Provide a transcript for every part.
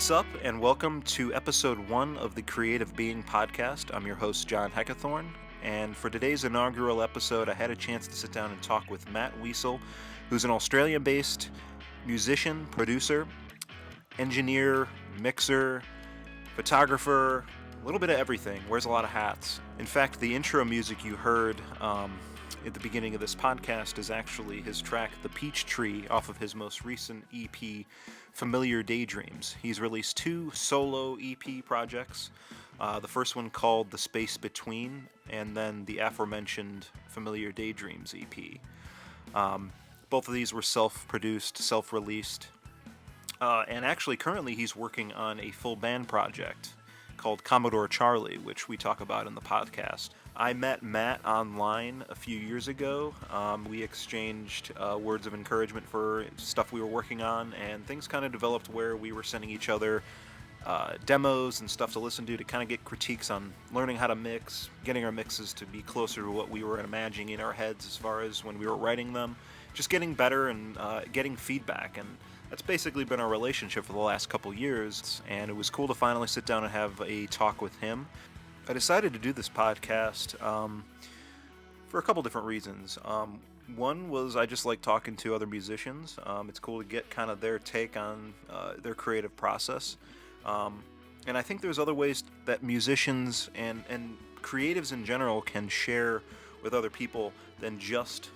What's up, and welcome to episode 1 of the Creative Being podcast. I'm your host, John Heckathorn, and for today's inaugural episode, I had a chance to sit down and talk with Matt Weissel, who's an Australian-based musician, producer, engineer, mixer, photographer, a little bit of everything, wears a lot of hats. In fact, the intro music you heard at the beginning of this podcast is actually his track, The Peach Tree, off of his most recent EP, Familiar Daydreams. He's released 2 solo EP projects, the first one called The Space Between, and then the aforementioned Familiar Daydreams EP. Both of these were self-produced, self-released, and actually currently he's working on a full band project called Commodore Charlie, which we talk about in the podcast. I met Matt online a few years ago. We exchanged words of encouragement for stuff we were working on, and things kind of developed where we were sending each other demos and stuff to listen to kind of get critiques on learning how to mix, getting our mixes to be closer to what we were imagining in our heads as far as when we were writing them, just getting better and getting feedback. And that's basically been our relationship for the last couple years, and it was cool to finally sit down and have a talk with him. I decided to do this podcast for a couple different reasons. One was I just like talking to other musicians. It's cool to get kind of their take on their creative process. And I think there's other ways that musicians and creatives in general can share with other people than just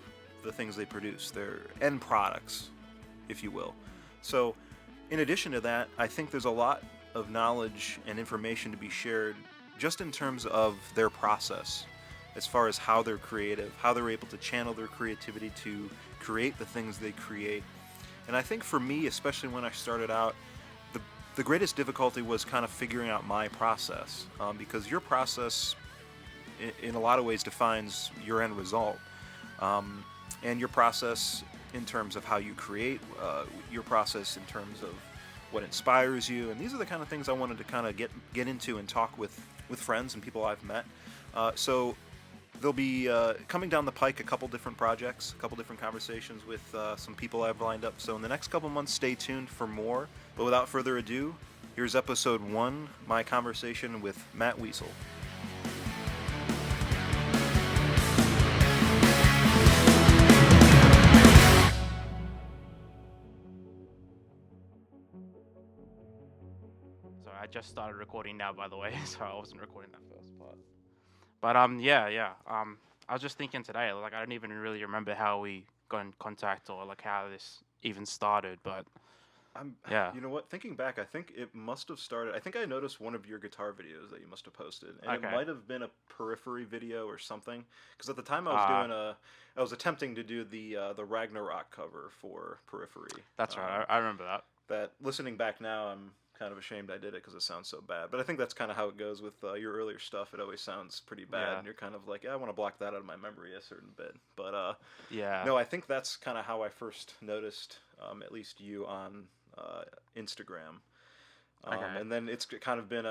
the things they produce, their end products, if you will. So, in addition to that, I think there's a lot of knowledge and information to be shared just in terms of their process, as far as how they're creative, how they're able to channel their creativity to create the things they create. And I think for me, especially when I started out, the greatest difficulty was kind of figuring out my process, because your process, in a lot of ways, defines your end result. And your process in terms of how you create, your process in terms of what inspires you, and these are the kind of things I wanted to kind of get into and talk with friends and people I've met. So there'll be coming down the pike a couple different projects, a couple different conversations with some people I've lined up. So in the next couple months, stay tuned for more. But without further ado, here's episode 1, my conversation with Matt Weissel. I just started recording now, by the way, so I wasn't recording that first part. But I was just thinking today, like I don't even really remember how we got in contact or like how this even started. But You know what? Thinking back, I think it must have started. I think I noticed one of your guitar videos that you must have posted, and Okay. it might have been a Periphery video or something. Because at the time I was attempting to do the Ragnarok cover for Periphery. That's right. I remember that. That listening back now, I'm kind of ashamed I did it because it sounds so bad. But I think that's kind of how it goes with your earlier stuff. It always sounds pretty bad, Yeah. and you're kind of like, I want to block that out of my memory a certain bit. But Yeah. no, I think that's kind of how I first noticed, at least you on Instagram. Okay. And then it's kind of been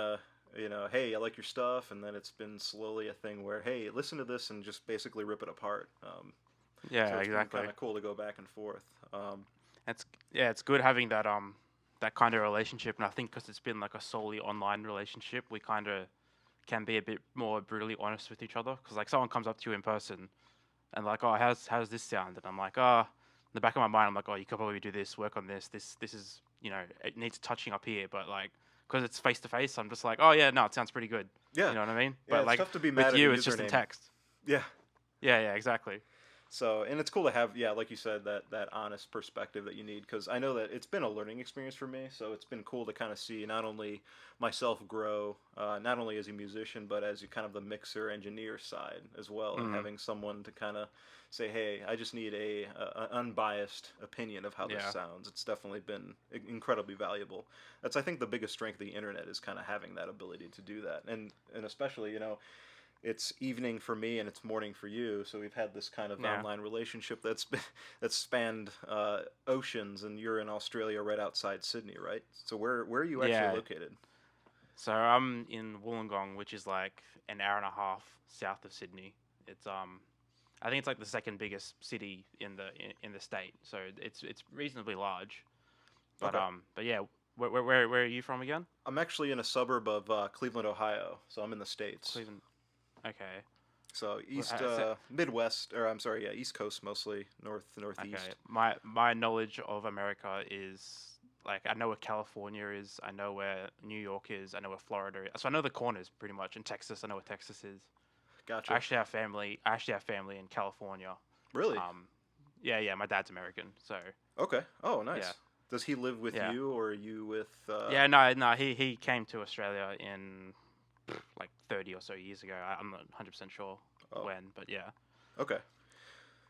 hey, I like your stuff, and then it's been slowly a thing where, hey, listen to this and just basically rip it apart. Yeah, so it's exactly. kind of cool to go back and forth. It's good having that that kind of relationship, and I think because it's been like a solely online relationship, we kind of can be a bit more brutally honest with each other. Because like someone comes up to you in person, and like, oh, how's this sound? And I'm like, in the back of my mind, I'm like, oh, you could probably do this, work on this. This is, it needs touching up here, but like, because it's face to face, I'm just like, oh yeah, no, it sounds pretty good. Yeah. You know what I mean? Yeah, But it's like tough to be mad with at you, a it's just in username. text. Yeah. Yeah, exactly. So, and it's cool to have, like you said, that honest perspective that you need, because I know that it's been a learning experience for me, so it's been cool to kind of see not only myself grow, not only as a musician, but as kind of the mixer engineer side as well, and having someone to kind of say, hey, I just need an unbiased opinion of how this sounds. It's definitely been incredibly valuable. That's, I think, the biggest strength of the internet is kind of having that ability to do that, and especially, it's evening for me and it's morning for you, so we've had this kind of online relationship that's spanned oceans, and you're in Australia right outside Sydney, right? So where are you actually located? So I'm in Wollongong, which is like an hour and a half south of Sydney. It's I think it's like the second biggest city in the state, so it's reasonably large. But Okay. but yeah, Where are you from again? I'm actually in a suburb of Cleveland, Ohio, so I'm in the States. Cleveland. Okay. So Midwest, or I'm sorry, yeah, East Coast mostly, Okay. Northeast. My knowledge of America is like I know where California is, I know where New York is, I know where Florida is. So I know the corners pretty much. In Texas, I know where Texas is. Gotcha. I actually have family in California. Really? Um, yeah. My dad's American, so Okay. Oh, yeah, nice. Does he live with yeah, you, or are you with? yeah. No. He came to Australia in like 30 or so years ago. I'm not 100% sure Oh, when, but yeah, okay.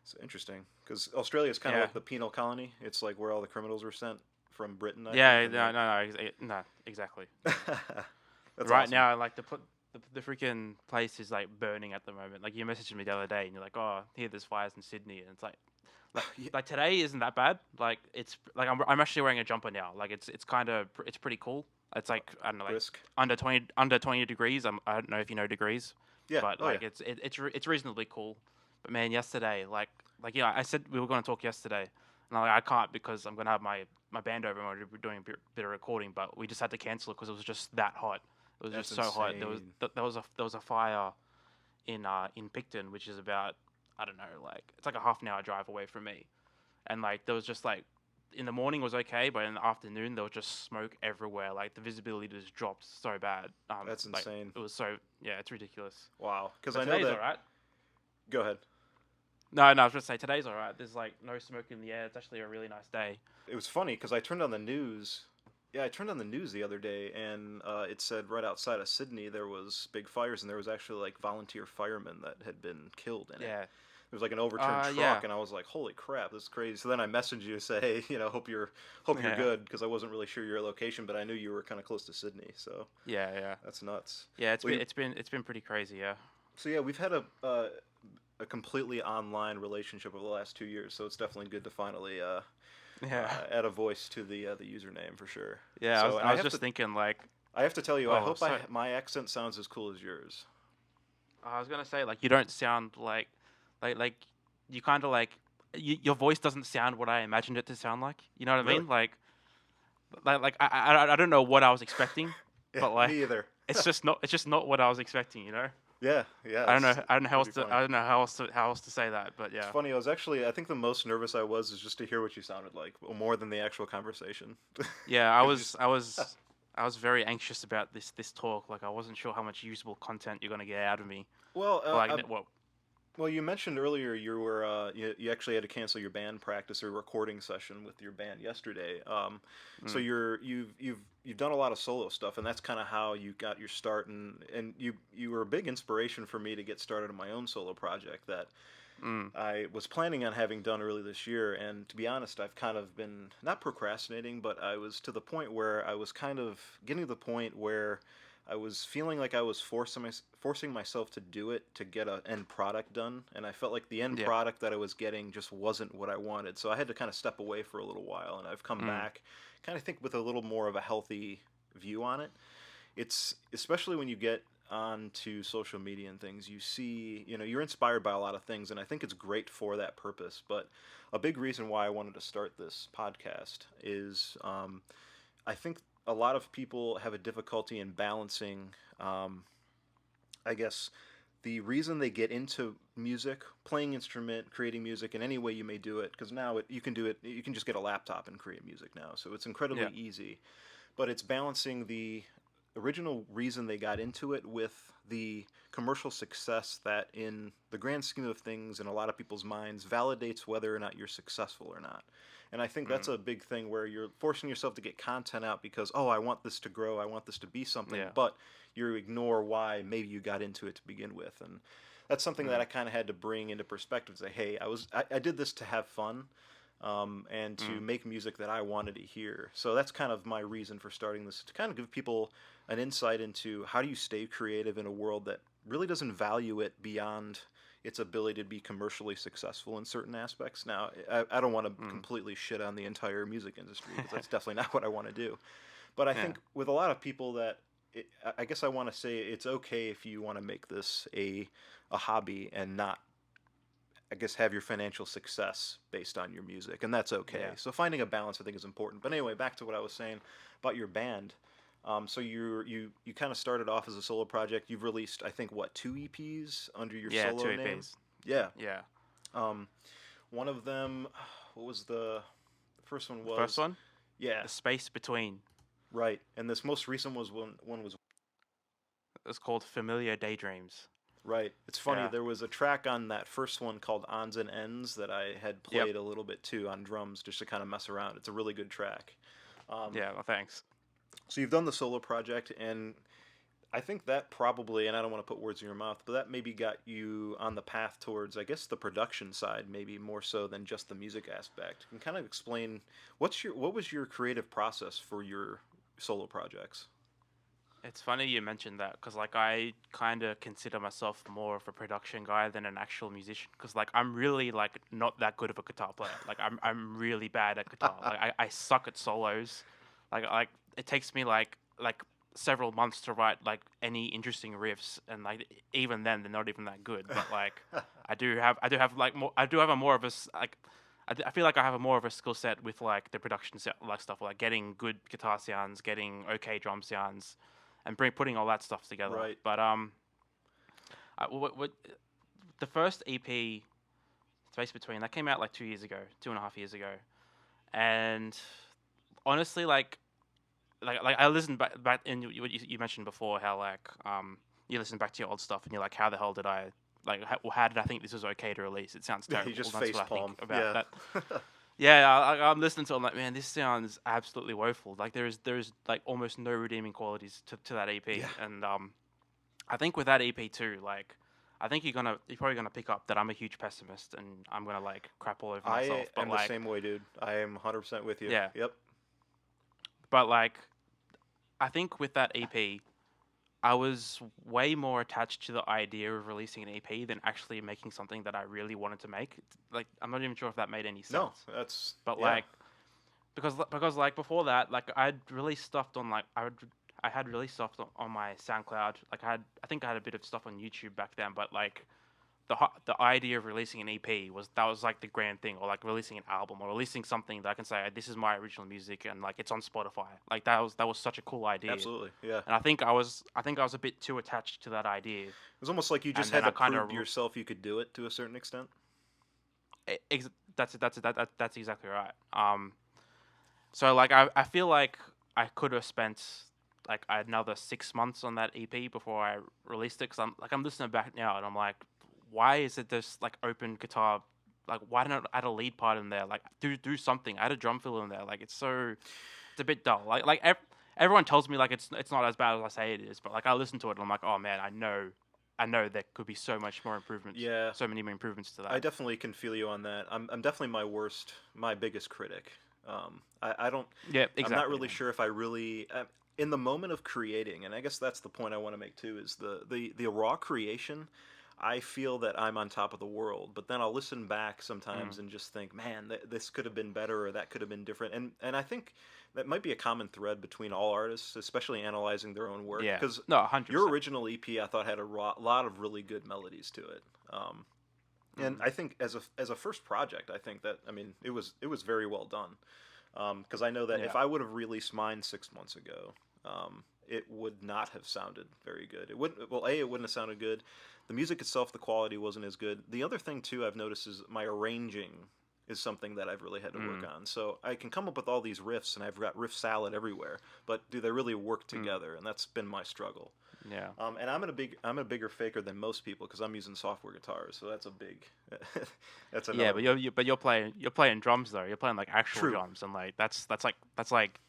It's interesting because Australia is kind of yeah, like the penal colony. It's like where all the criminals were sent from Britain, I think, yeah. and like. No, exactly. That's Right awesome. now, like the freaking place is like burning at the moment. Like you messaged me the other day, and you're like, "Oh, here there's fires in Sydney," and it's like, Yeah, like today isn't that bad. Like it's like I'm actually wearing a jumper now. Like it's kind of it's pretty cool. It's like I don't know, like brisk. under 20 degrees. I don't know if you know degrees, Yeah. but Oh yeah. like it's reasonably cool. But man, yesterday, like yeah, I said we were going to talk yesterday, and I can't because I'm gonna have my band over and we're doing a bit of recording. But we just had to cancel it because it was just that hot. It was That's just so hot. insane. There was a fire in Picton, which is about I don't know, like it's like a half an hour drive away from me, and like there was just like in the morning was okay, but in the afternoon there was just smoke everywhere. Like the visibility just dropped so bad. That's Like insane. it was so yeah, it's ridiculous. Wow. Because But I know today's that. alright. Go ahead. No, I was gonna say today's alright. There's like no smoke in the air. It's actually a really nice day. It was funny because I turned on the news. Yeah, I turned on the news the other day, and it said right outside of Sydney there was big fires, and there was actually like volunteer firemen that had been killed in it. Yeah. There was like an overturned Yeah. truck, and I was like, "Holy crap, this is crazy!" So then I messaged you to say, "Hey, hope you're Yeah. good," because I wasn't really sure your location, but I knew you were kind of close to Sydney, so Yeah. that's nuts. Yeah. Well, It's been pretty crazy. Yeah. so yeah, we've had a completely online relationship over the last 2 years, so it's definitely good to finally Yeah. add a voice to the username for sure. Yeah. So and I was just thinking like, I have to tell you, I oh, hope so my accent sounds as cool as yours. I was gonna say like you don't sound like you kind of like your voice doesn't sound what I imagined it to sound like. You know what I Really? mean? I don't know what I was expecting, Yeah, but like me either. it's just not what I was expecting. You know? Yeah, yeah, it's I don't know pretty funny. I don't know how else to say that, but It's yeah. funny. I think the most nervous I was is just to hear what you sounded like, more than the actual conversation. Yeah, 'Cause you just, I was very anxious about this talk. Like I wasn't sure how much usable content you're gonna get out of me. well, Or like what? well, you mentioned earlier you actually had to cancel your band practice or recording session with your band yesterday. So Mm, you've done a lot of solo stuff, and that's kind of how you got your start, and you were a big inspiration for me to get started on my own solo project that mm, I was planning on having done early this year. And to be honest, I've kind of been not procrastinating, but I was to the point where I was kind of getting to the point where I was feeling like I was forcing myself to do it to get an end product done, and I felt like the end yeah. product that I was getting just wasn't what I wanted. So I had to kind of step away for a little while, and I've come Mm, back, kind of think with a little more of a healthy view on it. It's especially when you get onto social media and things, you see, you're inspired by a lot of things, and I think it's great for that purpose. But a big reason why I wanted to start this podcast is I think a lot of people have a difficulty in balancing, um, I guess, the reason they get into music, playing instrument, creating music in any way you may do it, because now you can do it, you can just get a laptop and create music now. So it's incredibly yeah. easy. But it's balancing the original reason they got into it with the commercial success that, in the grand scheme of things, in a lot of people's minds, validates whether or not you're successful or not. And I think that's Mm, a big thing where you're forcing yourself to get content out because, oh, I want this to grow, I want this to be something, yeah. but you ignore why maybe you got into it to begin with. And that's something that Mm, I kind of had to bring into perspective. Say, hey, I did this to have fun, and to mm, make music that I wanted to hear. So that's kind of my reason for starting this, to kind of give people an insight into how do you stay creative in a world that really doesn't value it beyond its ability to be commercially successful in certain aspects. Now, I don't want to mm. completely shit on the entire music industry because that's definitely not what I want to do. But I Yeah. think with a lot of people that I guess I want to say it's okay if you want to make this a hobby and not I guess, have your financial success based on your music, and that's okay. Yeah. So finding a balance, I think, is important. But anyway, back to what I was saying about your band. So you kind of started off as a solo project. You've released, I think, what, 2 EPs under your Yeah, solo two name? EPs. Yeah. Yeah. Um, one of them, what was the first one The first was, one, yeah, The Space Between. right. And this most recent was one was It's called Familiar Daydreams. right. It's funny. Yeah. There was a track on that first one called Ons and Ends that I had Yep. played a little bit too on drums just to kind of mess around. It's a really good track. Yeah. Well, thanks. So you've done the solo project, and I think that probably, and I don't want to put words in your mouth, but that maybe got you on the path towards, I guess, the production side, maybe more so than just the music aspect. Can kind of explain what was your creative process for your solo projects? It's funny you mentioned that because like I kind of consider myself more of a production guy than an actual musician because like I'm really like not that good of a guitar player. Like I'm really bad at guitar. Like I suck at solos. Like it takes me like several months to write like any interesting riffs and like even then they're not even that good. But like I do have like more I do have a more of a like I feel like I have a more of a skill set with like the production like stuff like getting good guitar sounds, getting okay drum sounds and putting all that stuff together. Right. But what the first EP, Space Between, that came out like 2 years ago, 2.5 years ago, and honestly, like I listened back in what you mentioned before, how like you listen back to your old stuff and you're like, how the hell did I like how did I think this was okay to release? It sounds Yeah, terrible. you just That's face what I palm. think about that. Yeah. Yeah, I'm listening to it. I'm like, man, this sounds absolutely woeful. Like there's like almost no redeeming qualities to that EP. Yeah. And I think with that EP too, like I think you're probably gonna pick up that I'm a huge pessimist and I'm gonna like crap all over myself. I But am the like same way, dude. I am 100% with you. yeah, Yep. but like I think with that EP, I was way more attached to the idea of releasing an EP than actually making something that I really wanted to make. Like I'm not even sure if that made any sense. No, that's But yeah. like because like before that, like I'd released stuff on like I had released stuff on my SoundCloud. Like I think I had a bit of stuff on YouTube back then, but like the idea of releasing an EP was like the grand thing, or like releasing an album, or releasing something that I can say this is my original music and like it's on Spotify. Like that was such a cool idea. Absolutely. Yeah. And I think I was a bit too attached to that idea. It was almost like you just And had then to I kind prove to of yourself you could do it to a certain extent. that's exactly right. So like I feel like I could have spent like another 6 months on that EP before I released it because I'm listening back now and I'm like, why is it this like open guitar? Like why don't I add a lead part in there? Like do something. Add a drum fill in there. Like it's a bit dull. Everyone tells me like it's not as bad as I say it is, but like I listen to it and I'm like, oh man, I know there could be so much more improvements. Yeah. So many more improvements to that. I definitely can feel you on that. I'm definitely my biggest critic. I don't. Yeah, exactly. I'm not really sure if I really. In the moment of creating, and I guess that's the point I want to make too, is the raw creation. I feel that I'm on top of the world, but then I'll listen back sometimes and just think, man, this could have been better or that could have been different. And I think that might be a common thread between all artists, especially analyzing their own work. Yeah. Because No, 100%. your original EP, I thought had a lot of really good melodies to it. And I think as a first project, I think that it was very well done. Because I know that if I would have released mine 6 months ago, it would not have sounded very good. It wouldn't. Well, it wouldn't have sounded good. The music itself, the quality wasn't as good. The other thing too I've noticed is my arranging is something that I've really had to work on. So I can come up with all these riffs, and I've got riff salad everywhere, but do they really work together? And that's been my struggle. Yeah. And I'm a bigger faker than most people because I'm using software guitars, so that's a big. That's another. Yeah, but you're playing drums though. You're playing like actual True. drums, and like that's like like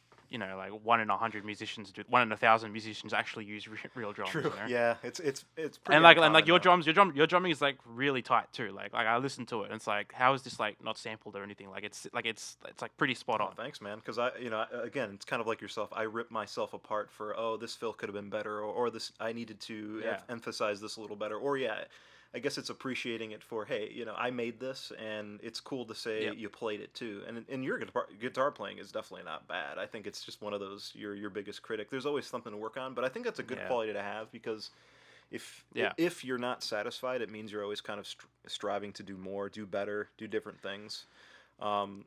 1 in 100 musicians do. 1 in 1,000 musicians actually use real drums. True. You know? Yeah, it's pretty. And like your uncommon, your drumming is like really tight too. Like I listen to it, and it's like, how is this like not sampled or anything? Like it's like pretty spot though. on. Oh, thanks, man. Because again, it's kind of like yourself. I rip myself apart for this fill could have been better, or this I needed to emphasize this a little better, or I guess it's appreciating it for, hey, I made this, and it's cool to say you played it too. And your guitar playing is definitely not bad. I think it's just one of those your biggest critic. There's always something to work on, but I think that's a good quality to have because, Yeah. if you're not satisfied, it means you're always kind of striving to do more, do better, do different things.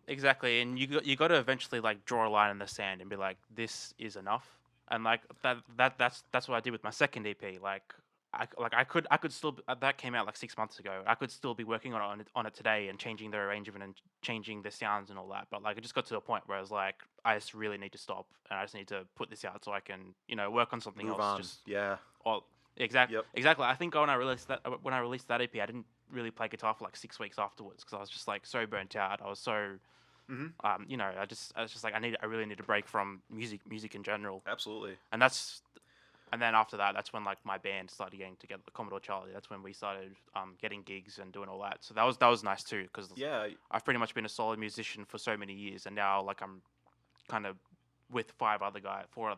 Exactly, and you got to eventually like draw a line in the sand and be like, this is enough. And like that's what I did with my second EP. I could still that came out like 6 months ago. I could still be working on it today and changing the arrangement and changing the sounds and all that. But like it just got to a point where I was like, I just really need to stop and I just need to put this out so I can work on something Move else. on. Just Yeah. or Yep. exactly. I think when I released that EP, I didn't really play guitar for like 6 weeks afterwards because I was just like so burnt out. I was so Hmm. I was just like I really need a break from music in general. Absolutely. And and then after that, that's when like my band started getting together, the Commodore Charlie. That's when we started getting gigs and doing all that. So that was nice too because Yeah. I've pretty much been a solo musician for so many years, and now like I'm kind of with four other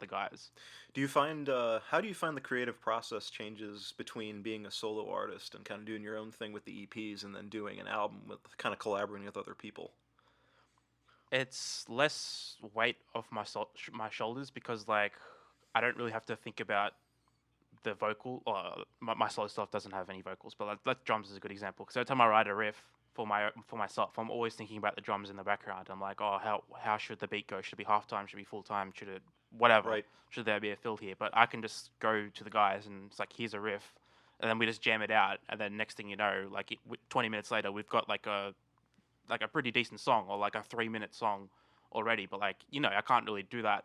guys. Do you find how do you find the creative process changes between being a solo artist and kind of doing your own thing with the EPs and then doing an album with kind of collaborating with other people? It's less weight off my shoulders because like I don't really have to think about the vocal. Or my solo stuff doesn't have any vocals, but like drums is a good example because every time I write a riff for myself, I'm always thinking about the drums in the background. I'm like, oh, how should the beat go? Should it be halftime? Should it be full time? Should it whatever? Right. Should there be a fill here? But I can just go to the guys and it's like, here's a riff, and then we just jam it out, and then next thing you know, 20 minutes later, we've got like a pretty decent song or like a 3 minute song already. But like I can't really do that.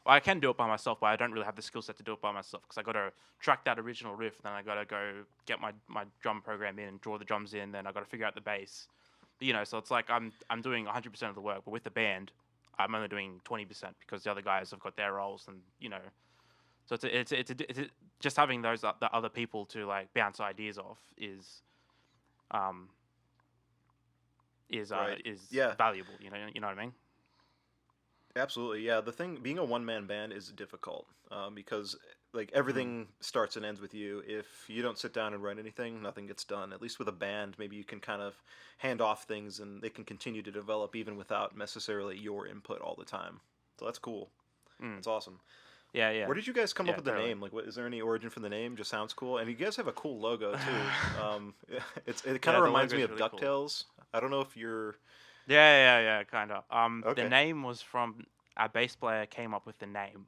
Well, I can do it by myself, but I don't really have the skill set to do it by myself because I got to track that original riff, then I got to go get my drum program in and draw the drums in, then I got to figure out the bass. So it's like I'm doing 100% of the work, but with the band, I'm only doing 20% because the other guys have got their roles, and so just having the other people to like bounce ideas off um Right. is Yeah. valuable. You know what I mean? Absolutely, yeah. The thing, being a one man band is difficult because like Mm. everything starts and ends with you. If you don't sit down and write anything, nothing gets done. At least with a band, maybe you can kind of hand off things and they can continue to develop even without necessarily your input all the time. So that's cool. Mm. That's awesome. Yeah, yeah, Where did you guys come up yeah, with the totally. name? Like, what is there any origin for the name? Just sounds cool, and you guys have a cool logo too. It kind Yeah, of the reminds logo me is of really cool. DuckTales. I don't know if you're Yeah, kind of. The okay. name was from our bass player came up with the name.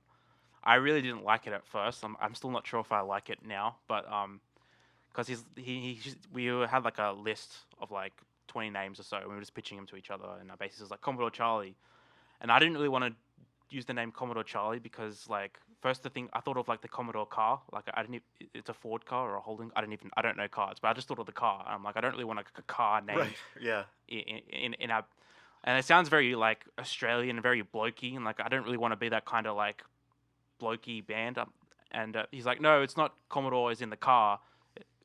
I really didn't like it at first. I'm still not sure if I like it now, but because we had like a list of like 20 names or so, and we were just pitching them to each other, and our bassist was like Commodore Charlie, and I didn't really want to use the name Commodore Charlie because like first the thing I thought of like the Commodore car, like I didn't it's a Ford car or a Holden. I don't know cars, but I just thought of the car. I'm like I don't really want a car Right. named Yeah. in our, and it sounds very like Australian, very blokey, and like I don't really want to be that kind of like blokey band. And he's like, no, it's not Commodore as in the car.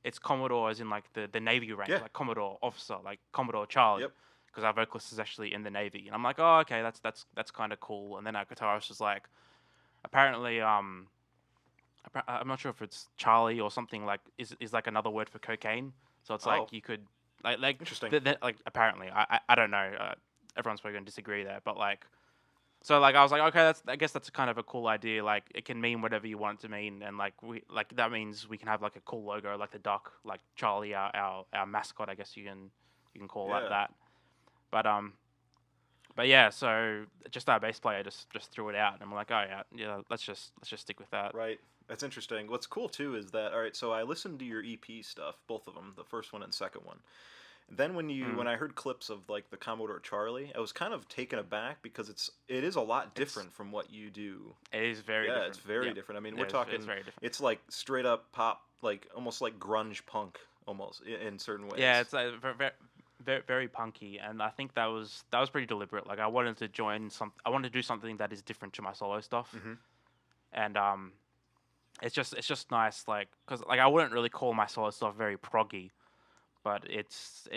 It's Commodore as in like the Navy rank, Yeah. like Commodore officer, like Commodore Charlie, Yep. because our vocalist is actually in the Navy. And I'm like, oh, okay, that's kind of cool. And then our guitarist was like, apparently, I'm not sure if it's Charlie or something like is like another word for cocaine. So it's Oh, like you could like interesting. like apparently I don't know. Everyone's probably gonna disagree there, but like so like I was like okay, I guess that's kind of a cool idea. Like it can mean whatever you want it to mean, and like that means we can have like a cool logo like the duck, like Charlie, our mascot. I guess you can call that Yeah. that. But yeah, so just our bass player just threw it out, and I'm like, oh yeah, let's just stick with that. Right. That's interesting. What's cool too is that all right. So I listened to your EP stuff, both of them, the first one and second one. Then Mm. when I heard clips of like the Commodore Charlie, I was kind of taken aback because it is a lot It's different from what you do. it is very Yeah, it's different. very Yeah, different. I mean, we're it's talking very different. it's like straight up pop, like almost like grunge punk almost in certain Yeah, ways. it's very punky, and I think that was pretty deliberate. Like I wanted to do something that is different to my solo stuff, Mhm. and it's just nice, like because like I wouldn't really call my solo stuff very proggy, but it's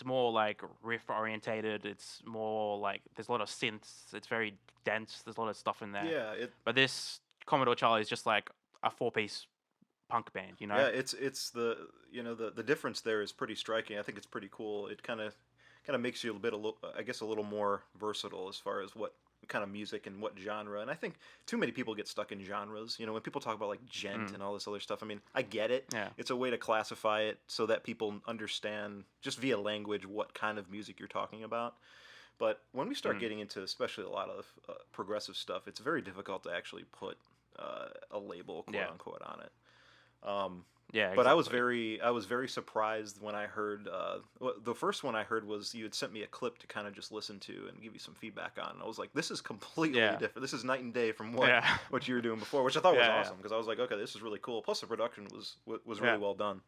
more like riff orientated. It's more like there's a lot of synths. It's very dense. There's a lot of stuff in there. Yeah, it But this Commodore Charlie is just like a four-piece punk band, you know? yeah, it's the the difference there is pretty striking. I think it's pretty cool. It kind of makes you a bit I guess a little more versatile as far as what kind of music and what genre. And I think too many people get stuck in genres. You know, when people talk about like gent and all this other stuff, I mean, I get it. Yeah. It's a way to classify it so that people understand just via language what kind of music you're talking about. But when we start getting into especially a lot of progressive stuff, it's very difficult to actually put a label, quote unquote, on it. Yeah, But exactly. I was very surprised when I heard the first one I heard was you had sent me a clip to kind of just listen to and give you some feedback on. And I was like, this is completely Yeah. different. This is night and day from Yeah. what you were doing before, which I thought was Yeah, awesome because I was like, okay, this is really cool. Plus the production was really yeah, well done.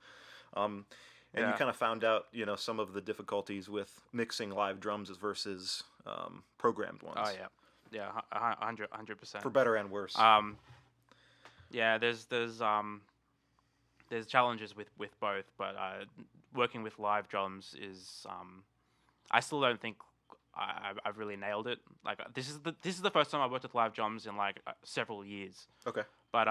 Um, and you yeah. kind of found out, you know, some of the difficulties with mixing live drums versus programmed ones, Oh yeah, yeah, 100%. for better and worse. Yeah, there's challenges with both, but working with live drums is I still don't think I've really nailed it. Like this is the first time I worked with live drums in like several years. Okay. But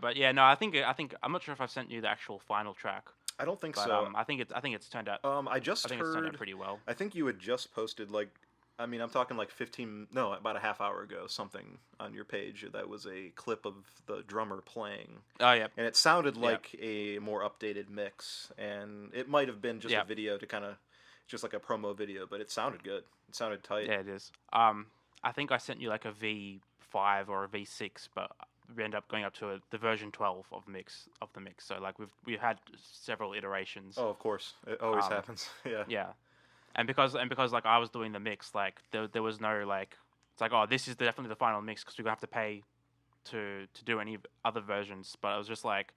but yeah, no, I think I'm not sure if I've sent you the actual final track, I don't think but so. I think it's turned out. I just I think it's turned out heard. pretty well. I think you had just posted like, I mean, I'm talking like 15, no, about a half hour ago, something on your page that was a clip of the drummer playing, Oh yeah, and it sounded yeah, like a more updated mix, and it might have been just a yeah, video to kind of, just like a promo video, but it sounded good. It sounded tight. yeah. It is. I think I sent you like a V5 or a V6, but we end up going up to the version 12 of the mix. So like we've had several iterations. Oh, of course, it always Um, happens. Yeah. yeah, and because like I was doing the mix, like there was no like it's like, oh, this is definitely the final mix because we're gonna have to pay to do any other versions. But I was just like,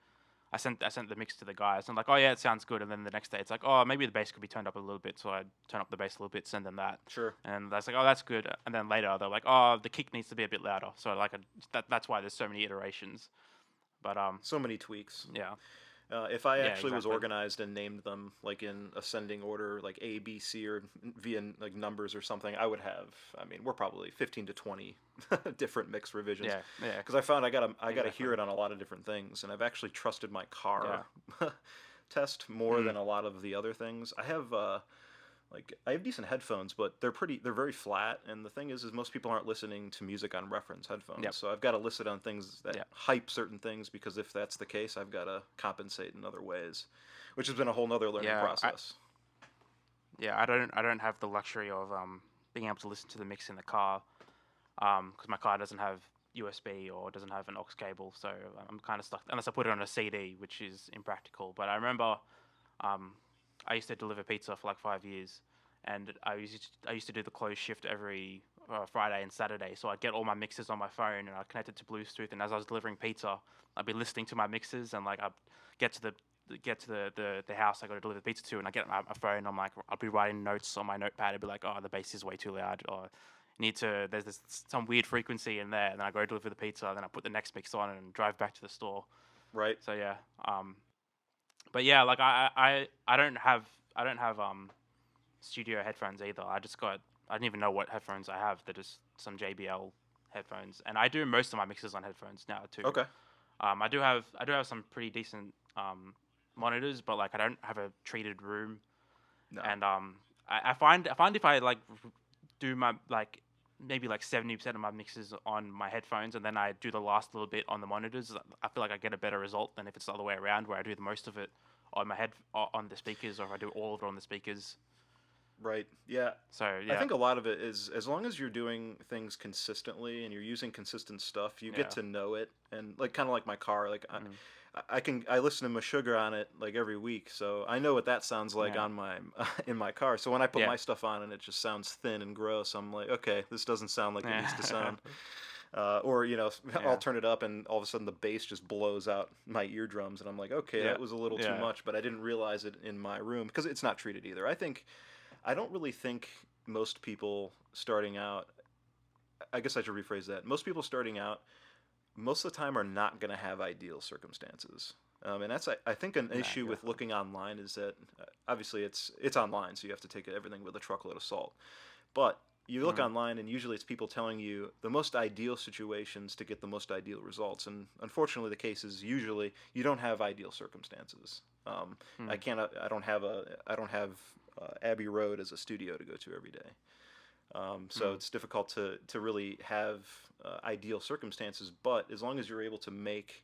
I sent the mix to the guys and like, oh yeah, it sounds good. And then the next day it's like, oh, maybe the bass could be turned up a little bit. So I turn up the bass a little bit, send them that, Sure. and that's like, oh, that's good. And then later they're like, oh, the kick needs to be a bit louder. So like that's why there's so many iterations. But So many tweaks. yeah, If I yeah, actually was exactly. organized and named them like in ascending order, like A, B, C, or via like numbers or something, I would have. I mean, we're probably 15 to 20 different mix revisions. Yeah, yeah, Because I found I gotta hear exactly. it on a lot of different things, and I've actually trusted my car Yeah. test more Mm. than a lot of the other things. I have decent headphones, but they're very flat. And the thing is most people aren't listening to music on reference headphones. Yep. So I've got to listen on things that Yeah. hype certain things because if that's the case, I've got to compensate in other ways, which has been a whole nother learning Yeah. process. I don't have the luxury of being able to listen to the mix in the car, because my car doesn't have USB or doesn't have an aux cable, so I'm kind of stuck unless I put it on a CD, which is impractical. But I remember, I used to deliver pizza for like 5 years, and I used to do the closed shift every Friday and Saturday. So I'd get all my mixes on my phone and I'd connect it to Bluetooth, and as I was delivering pizza, I'd be listening to my mixes, and like I'd get to the house I got to deliver the pizza to, and I get my phone. I'm like, I'll be writing notes on my notepad. I'd be like, oh, the bass is way too loud, or there's some weird frequency in there. And then I go deliver the pizza, then I put the next mix on and drive back to the store. Right. So yeah, but yeah, like I don't have studio headphones either. I don't even know what headphones I have. They're just some JBL headphones, and I do most of my mixes on headphones now too. Okay. I do have some pretty decent monitors, but like I don't have a treated room, No. and I find if I like do my like maybe like 70% of my mixes on my headphones, and then I do the last little bit on the monitors, I feel like I get a better result than if it's the other way around, where I do the most of it on my head on the speakers, or if I do all of it on the speakers. Right. Yeah. So I yeah, think a lot of it is as long as you're doing things consistently and you're using consistent stuff, you get yeah, to know it. And like kind of like my car, like mm, I listen to Meshuggah on it like every week, so I know what that sounds like yeah, on my in my car. So when I put yeah, my stuff on and it just sounds thin and gross, I'm like, okay, this doesn't sound like it needs to yeah, sound. Or I'll yeah, turn it up and all of a sudden the bass just blows out my eardrums, and I'm like, okay, yeah, that was a little too yeah, much, but I didn't realize it in my room because it's not treated either. I don't really think most people starting out. I guess I should rephrase that. Most people starting out most of the time are not going to have ideal circumstances. And that's I think an no, issue with exactly, looking online is that obviously it's online, so you have to take everything with a truckload of salt. But you look mm, online, and usually it's people telling you the most ideal situations to get the most ideal results. And unfortunately, the case is usually you don't have ideal circumstances. mm, I don't have Abbey Road as a studio to go to every day. So it's difficult to really have ideal circumstances. But as long as you're able to make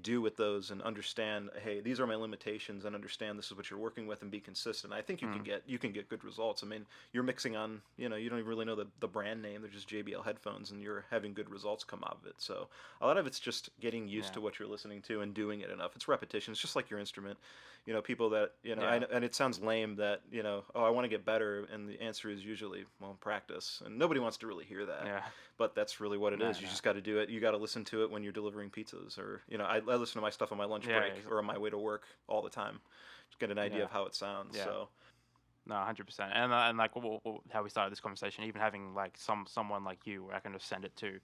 do with those and understand, hey, these are my limitations, and understand this is what you're working with and be consistent, I think you can get good results. I mean, you're mixing on, you don't even really know the brand name, they're just JBL headphones, and you're having good results come out of it. So a lot of it's just getting used to what you're listening to and doing it enough. It's repetition. It's just like your instrument. People that and it sounds lame that oh, I want to get better, and the answer is usually, well, practice, and nobody wants to really hear that. But that's really what it is. You just got to do it. You got to listen to it when you're delivering pizzas, or I listen to my stuff on my lunch break or on my way to work all the time. Just get an idea of how it sounds. So. No, 100%. And like how we started this conversation, even having like someone like you, where I can just send it to,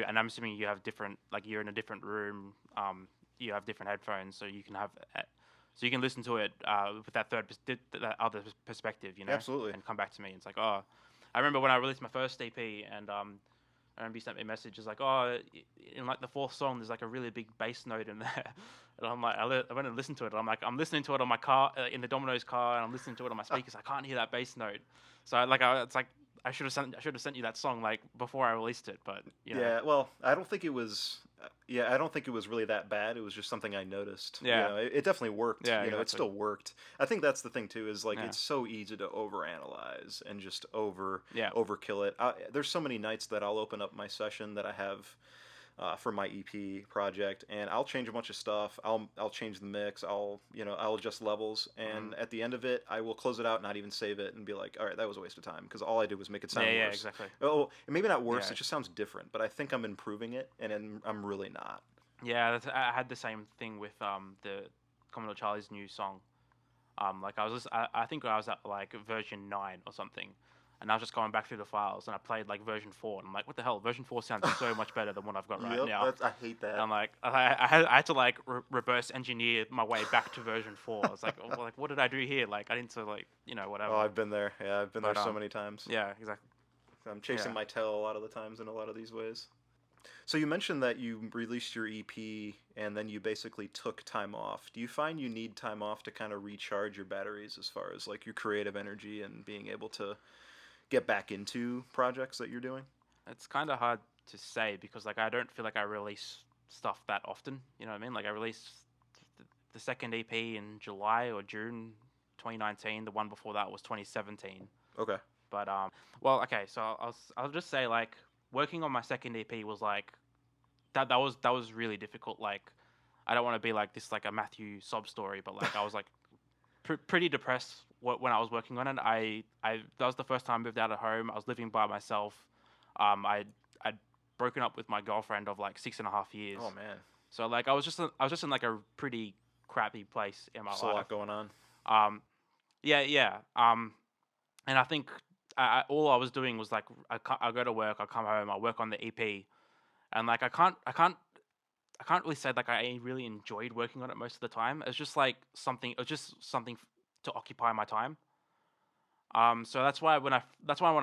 and I'm assuming you have different, like you're in a different room, you have different headphones, so you can have. So you can listen to it with that that other perspective, Absolutely. and come back to me. And it's like, oh, I remember when I released my first EP, and I remember you sent me a message. It's like, oh, in like the fourth song, there's like a really big bass note in there, and I'm like, I went and listened to it. I'm like, I'm listening to it on my car, in the Domino's car, and I'm listening to it on my speakers. I can't hear that bass note. So it's like I should have sent you that song like before I released it, but Yeah, well, I don't think it was. I don't think it was really that bad. It was just something I noticed. Yeah, it definitely worked. Yeah, exactly. It still worked. I think that's the thing too. Is like it's so easy to overanalyze and just overkill it. There's so many nights that I'll open up my session that I have for my EP project, and I'll change a bunch of stuff. I'll change the mix. I'll adjust levels, and at the end of it, I will close it out, not even save it, and be like, all right, that was a waste of time, because all I did was make it sound worse. Yeah, exactly. Oh, maybe not worse. It just sounds different, but I think I'm improving it, and I'm really not. Yeah, I had the same thing with the Commodore Charlie's new song. Like I think I was at like version 9 or something. And I was just going back through the files, and I played like version 4, and I'm like, what the hell? Version 4 sounds so much better than what I've got right now. I hate that. And I'm like, I had to like reverse engineer my way back to version 4. I was like, oh, like, what did I do here? Like, I didn't like, whatever. Oh, I've been there. Yeah, I've been there so many times. Yeah, exactly. I'm chasing my tail a lot of the times in a lot of these ways. So you mentioned that you released your EP and then you basically took time off. Do you find you need time off to kind of recharge your batteries as far as like your creative energy and being able to get back into projects that you're doing? It's kind of hard to say, because like I don't feel like I release stuff that often. You know what I mean? Like I released the second EP in July or June 2019. The one before that was 2017. Okay. But well, okay. So I'll just say, like, working on my second EP was like that was really difficult. Like, I don't want to be like this, like a Matthew sob story, but like I was like pretty depressed when I was working on it. That was the first time I moved out of home. I was living by myself. I'd broken up with my girlfriend of like 6.5 years. Oh man. So like I was just in like a pretty crappy place in my life. A lot going on. Yeah. And I think all I was doing was like I go to work, I come home, I work on the EP, and like I can't really say like I really enjoyed working on it most of the time. It's just like something to occupy my time. So that's why when I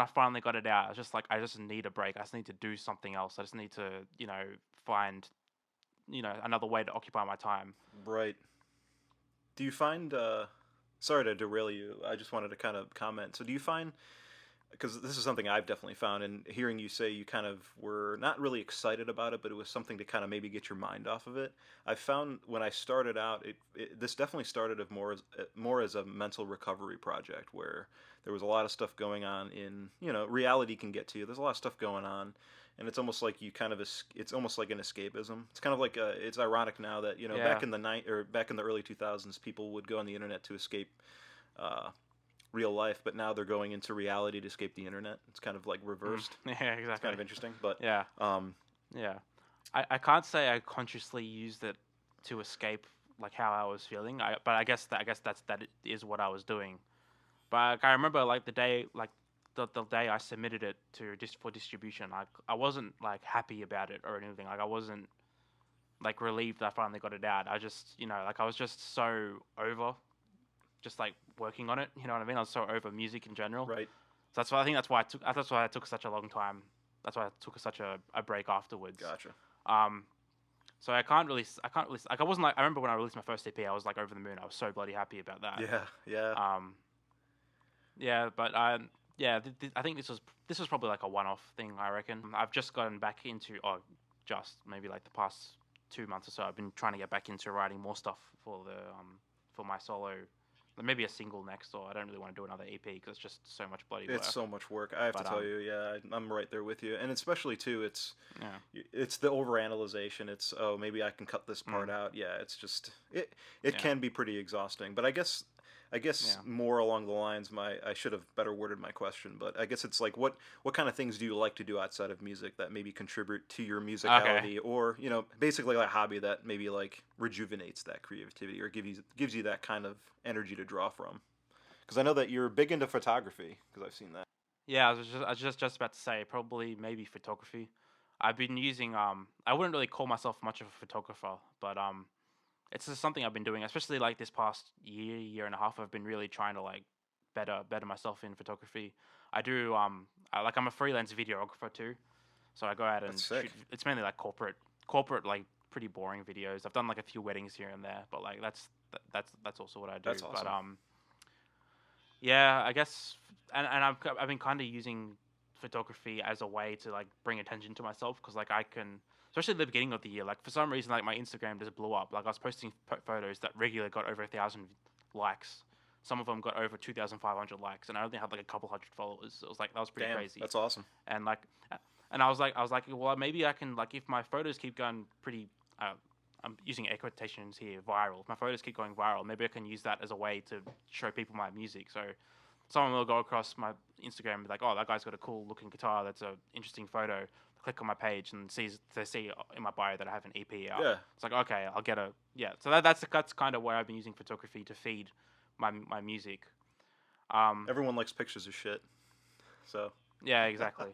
finally got it out, I was just like, I just need a break. I just need to do something else. I just need to find another way to occupy my time. Right. Do you find? Sorry to derail you. I just wanted to kind of comment. So do you find? Because this is something I've definitely found, and hearing you say you kind of were not really excited about it, but it was something to kind of maybe get your mind off of it. I found when I started out, this definitely started more as a mental recovery project, where there was a lot of stuff going on in, reality can get to you. There's a lot of stuff going on, and it's almost like it's almost like an escapism. It's kind of like it's ironic now that back in the early 2000s, people would go on the internet to escape real life, but now they're going into reality to escape the internet. It's kind of like reversed. Yeah, exactly. It's kind of interesting, but yeah. I can't say I consciously used it to escape like how I was feeling. But I guess that is what I was doing. But I remember like the day the day I submitted it for distribution, I wasn't like happy about it or anything. Like I wasn't like relieved I finally got it out. I just I was just so over just like working on it, you know what I mean? I was so over music in general. Right. So that's why I took such a long time. That's why I took such a break afterwards. Gotcha. So I can't really like I wasn't like, I remember when I released my first EP, I was like over the moon. I was so bloody happy about that. Yeah. Yeah, but yeah, I think this was probably like a one-off thing. I reckon I've just gotten back into just maybe like the past 2 months or so. I've been trying to get back into writing more stuff for the for my solo, maybe a single next. Or I don't really want to do another EP because it's just so much bloody work. It's so much work. I have to But tell you, yeah, I'm right there with you. And especially too, yeah, it's the overanalyzation. It's, oh, maybe I can cut this part out. Yeah, it's just it yeah, can be pretty exhausting. But I guess yeah. more along the lines, my I should have better worded my question, but I guess it's like what kind of things do you like to do outside of music that maybe contribute to your Okay. musicality, or basically like a hobby that maybe like rejuvenates that creativity or gives you that kind of energy to draw from. Because I know that you're big into photography, because I've seen that. Yeah, I was just about to say probably maybe photography. I've been using I wouldn't really call myself much of a photographer, but it's just something I've been doing, especially like this past year and a half. I've been really trying to like better myself in photography. I do I'm a freelance videographer too, so I go out That's and shoot. sick. It's mainly like corporate like pretty boring videos. I've done like a few weddings here and there, but like that's also what I do. That's But awesome. yeah, I guess, and I've been kind of using photography as a way to like bring attention to myself because like I can, especially at the beginning of the year, like for some reason like my Instagram just blew up. Like I was posting photos that regularly got over 1,000 likes. Some of them got over 2,500 likes, and I only had like a couple hundred followers. It was like that was pretty Damn, crazy, that's awesome. and like, and I was like, well, maybe I can like if my photos keep going pretty. I'm using air quotations here, viral. If my photos keep going viral, maybe I can use that as a way to show people my music. So someone will go across my Instagram and be like, "Oh, that guy's got a cool looking guitar. That's a interesting photo." Click on my page and they see in my bio that I have an EP out. Yeah. It's like, okay, I'll get a yeah. So that's kind of where I've been using photography to feed my music. Um, Everyone likes pictures of shit. So. yeah, exactly.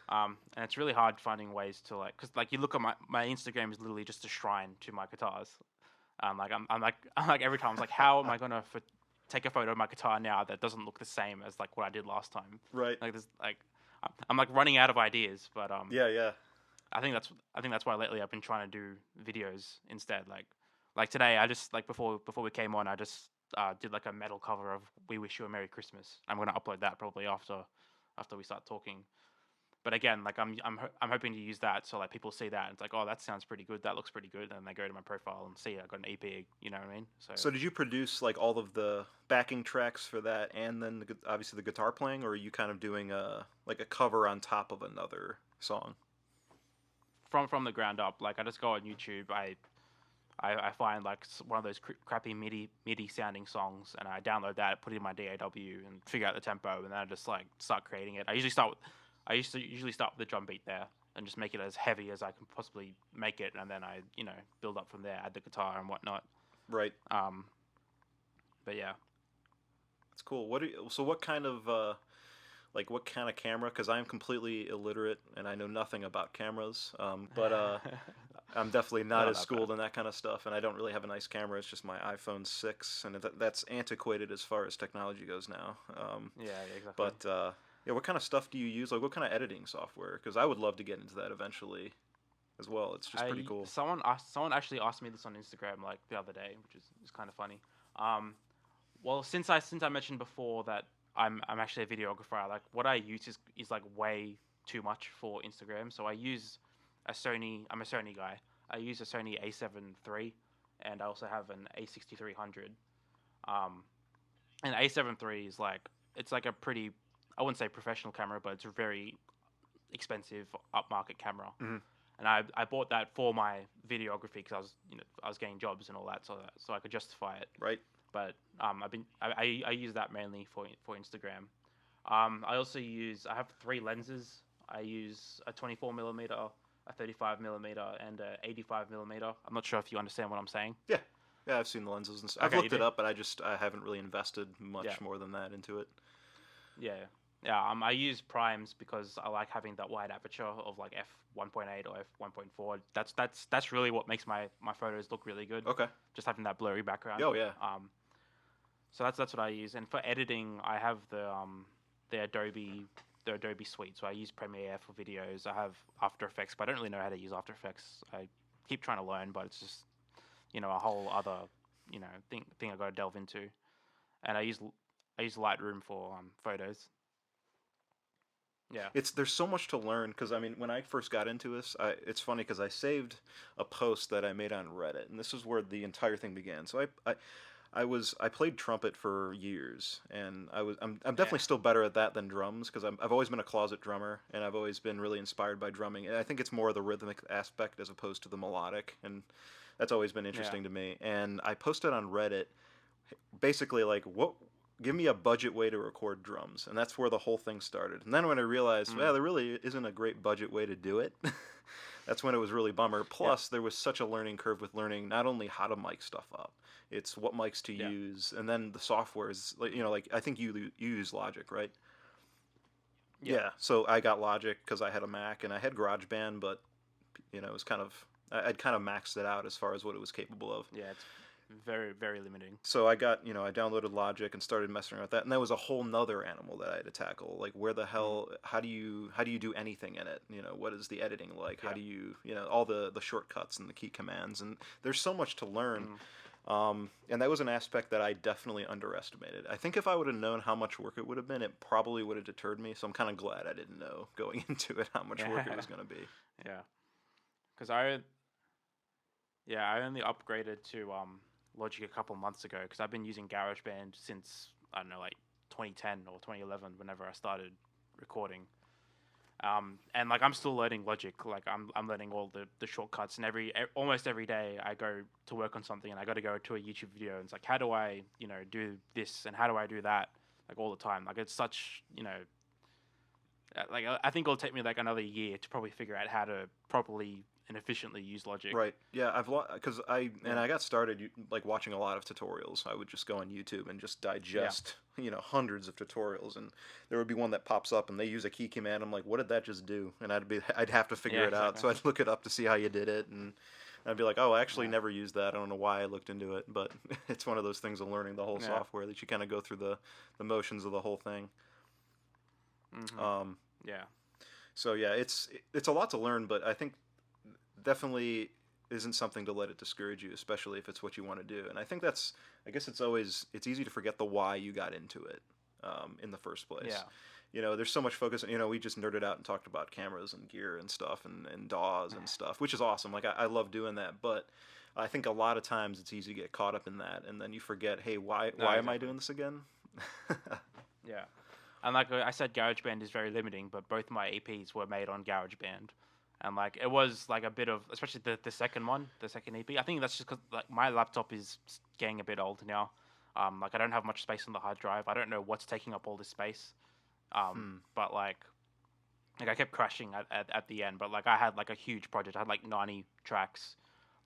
And it's really hard finding ways to like, cause like you look at my Instagram is literally just a shrine to my guitars. I'm like every time I was like, how am I gonna take a photo of my guitar now that doesn't look the same as like what I did last time? Right. Like this, like I'm like running out of ideas. But Yeah, yeah. I think that's why lately I've been trying to do videos instead. Like today, I just like before we came on, I just did like a metal cover of "We Wish You a Merry Christmas." I'm gonna upload that probably after we start talking. But again, like I'm hoping to use that so like people see that and it's like, oh, that sounds pretty good, that looks pretty good, and they go to my profile and see I got an EP. You know what I mean? So So did you produce like all of the backing tracks for that, and then obviously the guitar playing, or are you kind of doing a like a cover on top of another song? from the ground up, like I just go on YouTube, I find like one of those crappy MIDI sounding songs, and I download that, put it in my DAW, and figure out the tempo, and then I just like start creating it. I used to usually start with the drum beat there, and just make it as heavy as I can possibly make it, and then I build up from there, add the guitar and whatnot. Right. Um, but yeah, That's cool. So what kind of like what kind of camera? Because I'm completely illiterate and I know nothing about cameras. But I'm definitely not not as that bad. schooled in that kind of stuff, and I don't really have a nice camera. It's just my iPhone 6, and that's antiquated as far as technology goes now. Yeah, yeah, exactly. But yeah, what kind of stuff do you use? Like, what kind of editing software? Because I would love to get into that eventually as well. It's just pretty I cool. someone actually asked me this on Instagram like the other day, which is kind of funny. Um, well, since I mentioned before that I'm actually a videographer, like what I use is like way too much for Instagram. So I use a Sony. I'm a Sony guy. I use a Sony A7 III, and I also have an A6300. Um, and A7 III is like it's like a pretty I wouldn't say professional camera, but it's a very expensive upmarket camera. Hmm. And I bought that for my videography because I was getting jobs and all that, so I could justify it. Right. But I use that mainly for Instagram. I have three lenses. I use a 24 millimeter, a 35 millimeter, and a 85 millimeter. I'm not sure if you understand what I'm saying. Yeah. Yeah, I've seen the lenses and stuff. I've Okay, you looked it do. up, but I haven't really invested Yeah, much more than that into it. yeah, yeah. I use primes because I like having that wide aperture of like f1.8 or f1.4. That's really what makes my photos look really good. Okay. Just having that blurry background. Oh yeah. So that's what I use. And for editing, I have the Adobe suite. So I use Premiere for videos. I have After Effects, but I don't really know how to use After Effects. I keep trying to learn, but it's just a whole other thing I got to delve into. And I use Lightroom for photos. Yeah. There's so much to learn because I mean, when I first got into this, it's funny because I saved a post that I made on Reddit, and this is where the entire thing began. So I played trumpet for years, and I'm definitely still better at that than drums because I've always been a closet drummer, and I've always been really inspired by drumming. And I think it's more the rhythmic aspect as opposed to the melodic, and that's always been Yeah. interesting to me. And I posted on Reddit basically like what give me a budget way to record drums, and that's where the whole thing started. And then when I realized, well, there really isn't a great budget way to do it, that's when it was really bummer. Yeah. Plus, there was such a learning curve with learning not only how to mic stuff up, it's what mics to Yeah. use, and then the software is like like I think you use Logic, right? Yeah. Yeah. So I got Logic because I had a Mac and I had GarageBand, but it was kind of I'd kind of maxed it out as far as what it was capable of. Yeah. It's very, very limiting. So I got, I downloaded Logic and started messing around with that, and that was a whole nother animal that I had to tackle. Like, where the hell, how do you do anything in it? What is the editing like? How do you, all the shortcuts and the key commands, and there's so much to learn. And that was an aspect that I definitely underestimated. I think if I would have known how much work it would have been, it probably would have deterred me. So I'm kind of glad I didn't know going into it how much work it was going to be. Yeah. Because I only upgraded to Logic a couple months ago because I've been using GarageBand since I don't know, like 2010 or 2011, whenever I started recording. And like I'm still learning Logic. Like I'm learning all the shortcuts, and almost every day I go to work on something and I got to go to a YouTube video and it's like, how do I do this and how do I do that, like all the time. Like it's such like I think it'll take me like another year to probably figure out how to properly and efficiently use Logic. Right. Yeah, because I got started like watching a lot of tutorials. I would just go on YouTube and just digest, hundreds of tutorials, and there would be one that pops up and they use a key command. I'm like, what did that just do? And I'd have to figure it out. So I'd look it up to see how you did it, and I'd be like, oh, I actually never used that. I don't know why I looked into it, but it's one of those things of learning the whole software that you kind of go through the motions of the whole thing. Yeah. So yeah, it's a lot to learn, but I think definitely isn't something to let it discourage you, especially if it's what you want to do. And I think I guess it's easy to forget the why you got into it in the first place. Yeah. There's so much focus. We just nerded out and talked about cameras and gear and stuff and DAWs and stuff, which is awesome. Like I love doing that, but I think a lot of times it's easy to get caught up in that, and then you forget, hey, why am I doing this again? Yeah. And like I said, GarageBand is very limiting, but both my EPs were made on GarageBand. And like it was like a bit of, especially the second one, the second EP. I think that's just because like my laptop is getting a bit old now. Like I don't have much space on the hard drive. I don't know what's taking up all this space. But like I kept crashing at the end. But like I had like a huge project. I had like 90 tracks.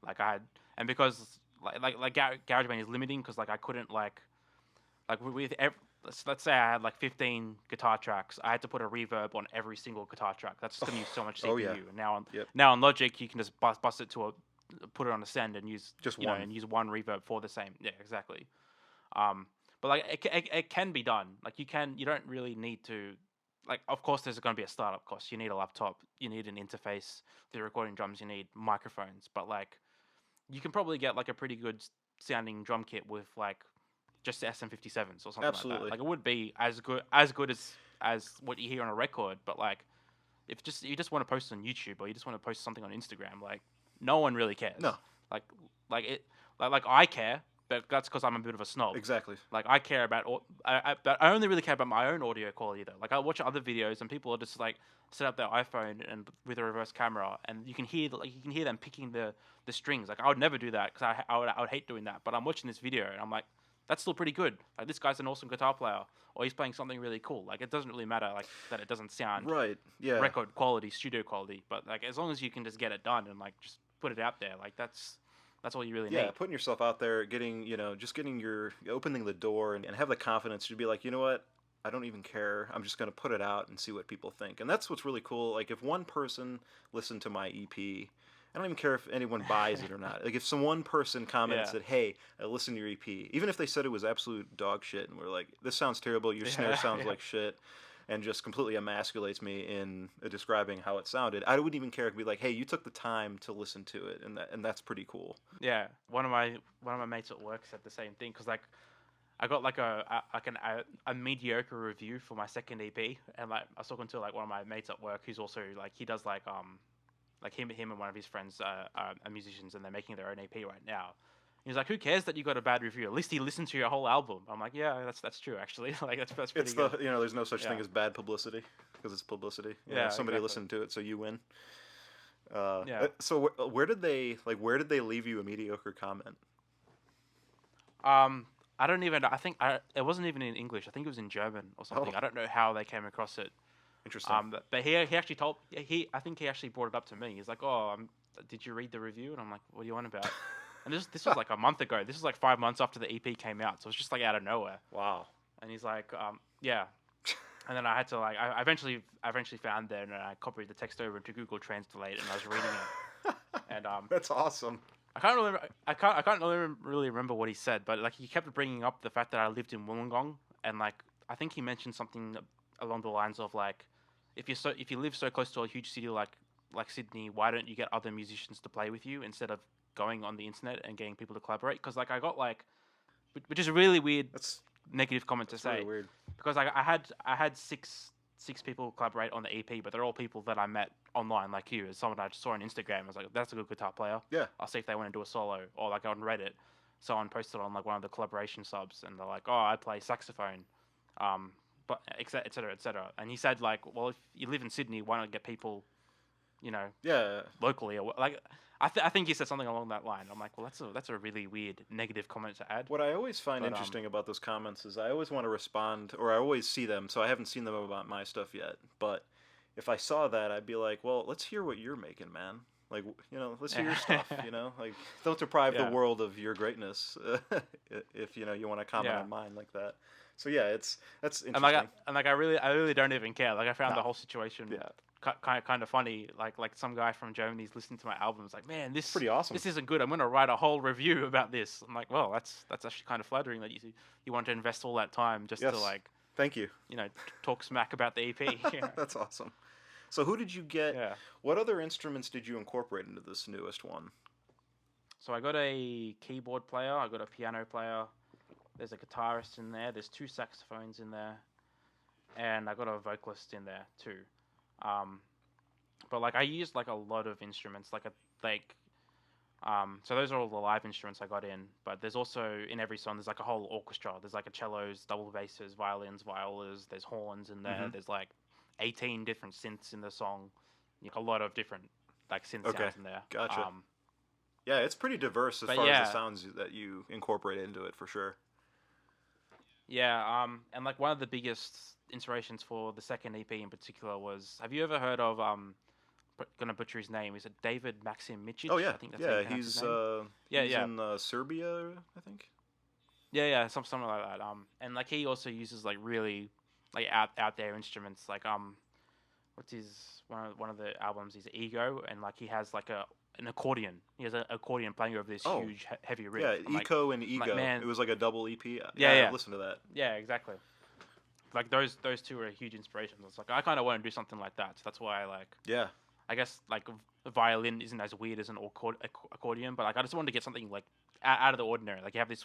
And because GarageBand is limiting because like I couldn't like let's say I had like 15 guitar tracks. I had to put a reverb on every single guitar track. That's just gonna use so much CPU. Oh, yeah. And now on Logic, you can just bust it put it on a send and use just one and use one reverb for the same. Yeah, exactly. But like it can be done. Like you don't really need to. Like of course there's going to be a startup cost. You need a laptop. You need an interface. For the recording drums, you need microphones. But like you can probably get like a pretty good sounding drum kit with like just the SM57s or something Absolutely. like that. Like it would be as good as what you hear on a record, but like if you just want to post on YouTube or you just want to post something on Instagram, like no one really cares. No. Like I care, but that's because I'm a bit of a snob. Exactly. Like I care about I only really care about my own audio quality though. Like I watch other videos and people are just like set up their iPhone and with a reverse camera and you can hear them picking the strings. Like I would never do that because I would hate doing that. But I'm watching this video and I'm like, that's still pretty good. Like this guy's an awesome guitar player, or he's playing something really cool. Like it doesn't really matter like that it doesn't sound right. Yeah. record quality, studio quality, but like as long as you can just get it done and like just put it out there, like that's all you really need. Yeah, putting yourself out there, opening the door and have the confidence to be like, you know what, I don't even care. I'm just going to put it out and see what people think. And that's what's really cool. Like if one person listened to my EP, I don't even care if anyone buys it or not. Like if one person commented and said, hey, I listened to your EP, even if they said it was absolute dog shit and we're like, this sounds terrible, your snare sounds like shit, and just completely emasculates me in describing how it sounded, I wouldn't even care. It'd be like, hey, you took the time to listen to it, and that's pretty cool. Yeah, one of my mates at work said the same thing because like I got like a mediocre review for my second EP, and like I was talking to like one of my mates at work who's also like he does like him and one of his friends are musicians and they're making their own EP right now. He's like, who cares that you got a bad review? At least he listened to your whole album. I'm like, yeah, that's true actually. Like that's pretty It's good. there's no such thing as bad publicity because it's publicity. Somebody listened to it, so you win. So where did they leave you a mediocre comment? I don't even. I think it wasn't even in English. I think it was in German or something. Oh. I don't know how they came across it. Interesting. But he actually told I think he actually brought it up to me. He's like, "Oh, did you read the review?" And I'm like, "What do you want about?" And this was like a month ago. This was like 5 months after the EP came out, so it's just like out of nowhere. Wow. And he's like, "Yeah." And then I had to like I eventually found it and I copied the text over into Google Translate and I was reading it. And that's awesome. I can't really remember what he said, but like he kept bringing up the fact that I lived in Wollongong, and like I think he mentioned something along the lines of like, if you live so close to a huge city like Sydney, why don't you get other musicians to play with you instead of going on the internet and getting people to collaborate? Because like I got like, which is a really weird, negative comment to say, really weird. Because I had six people collaborate on the EP, but they're all people that I met online, like you, as someone I just saw on Instagram. I was like, that's a good guitar player. Yeah. I'll see if they want to do a solo. Or like on Reddit, someone posted on like one of the collaboration subs, and they're like, oh, I play saxophone, but et cetera, et cetera. And he said like, well, if you live in Sydney, why not get people, locally or like. I think he said something along that line. I'm like, well, that's a really weird negative comment to add. What I always find interesting about those comments is I always want to respond, or I always see them, so I haven't seen them about my stuff yet. But if I saw that, I'd be like, well, let's hear what you're making, man. Like, let's hear your stuff, Like, don't deprive the world of your greatness if, you want to comment on mine like that. So, yeah, that's interesting. And I really don't even care. Like, I found the whole situation... Yeah. Kind of funny, like some guy from Germany's listening to my album. It's like, man, this pretty awesome. This isn't good. I'm gonna write a whole review about this. I'm like, well, that's actually kind of flattering that you want to invest all that time just to like, thank you, talk smack about the EP. That's awesome. So who did you get? Yeah. What other instruments did you incorporate into this newest one? So I got a keyboard player. I got a piano player. There's a guitarist in there. There's 2 saxophones in there, and I got a vocalist in there too. But like I used like a lot of instruments, so those are all the live instruments I got in. But there's also in every song there's like a whole orchestra. There's like a cellos, double basses, violins, violas. There's horns in there. Mm-hmm. There's like 18 different synths in the song. Like a lot of different like synth sounds in there. Gotcha. Yeah, it's pretty diverse as far as the sounds that you incorporate into it for sure. Yeah, and like one of the biggest inspirations for the second EP in particular was, have you ever heard of gonna butcher his name, is it David Maxim Micic? Oh yeah, I think that's he's in Serbia, I think. Yeah, something like that. And like he also uses like really like out there instruments, like what's his one of the albums is Ego, and like he has like an accordion. He has an accordion playing over this huge heavy riff. Yeah, Eco and Ego. Like, man, it was like a double EP. Yeah. Listen to that. Yeah, exactly. Like those two are huge inspirations. It's like I kind of want to do something like that. So that's why I guess like a violin isn't as weird as an accordion, but like I just wanted to get something like out of the ordinary. Like you have this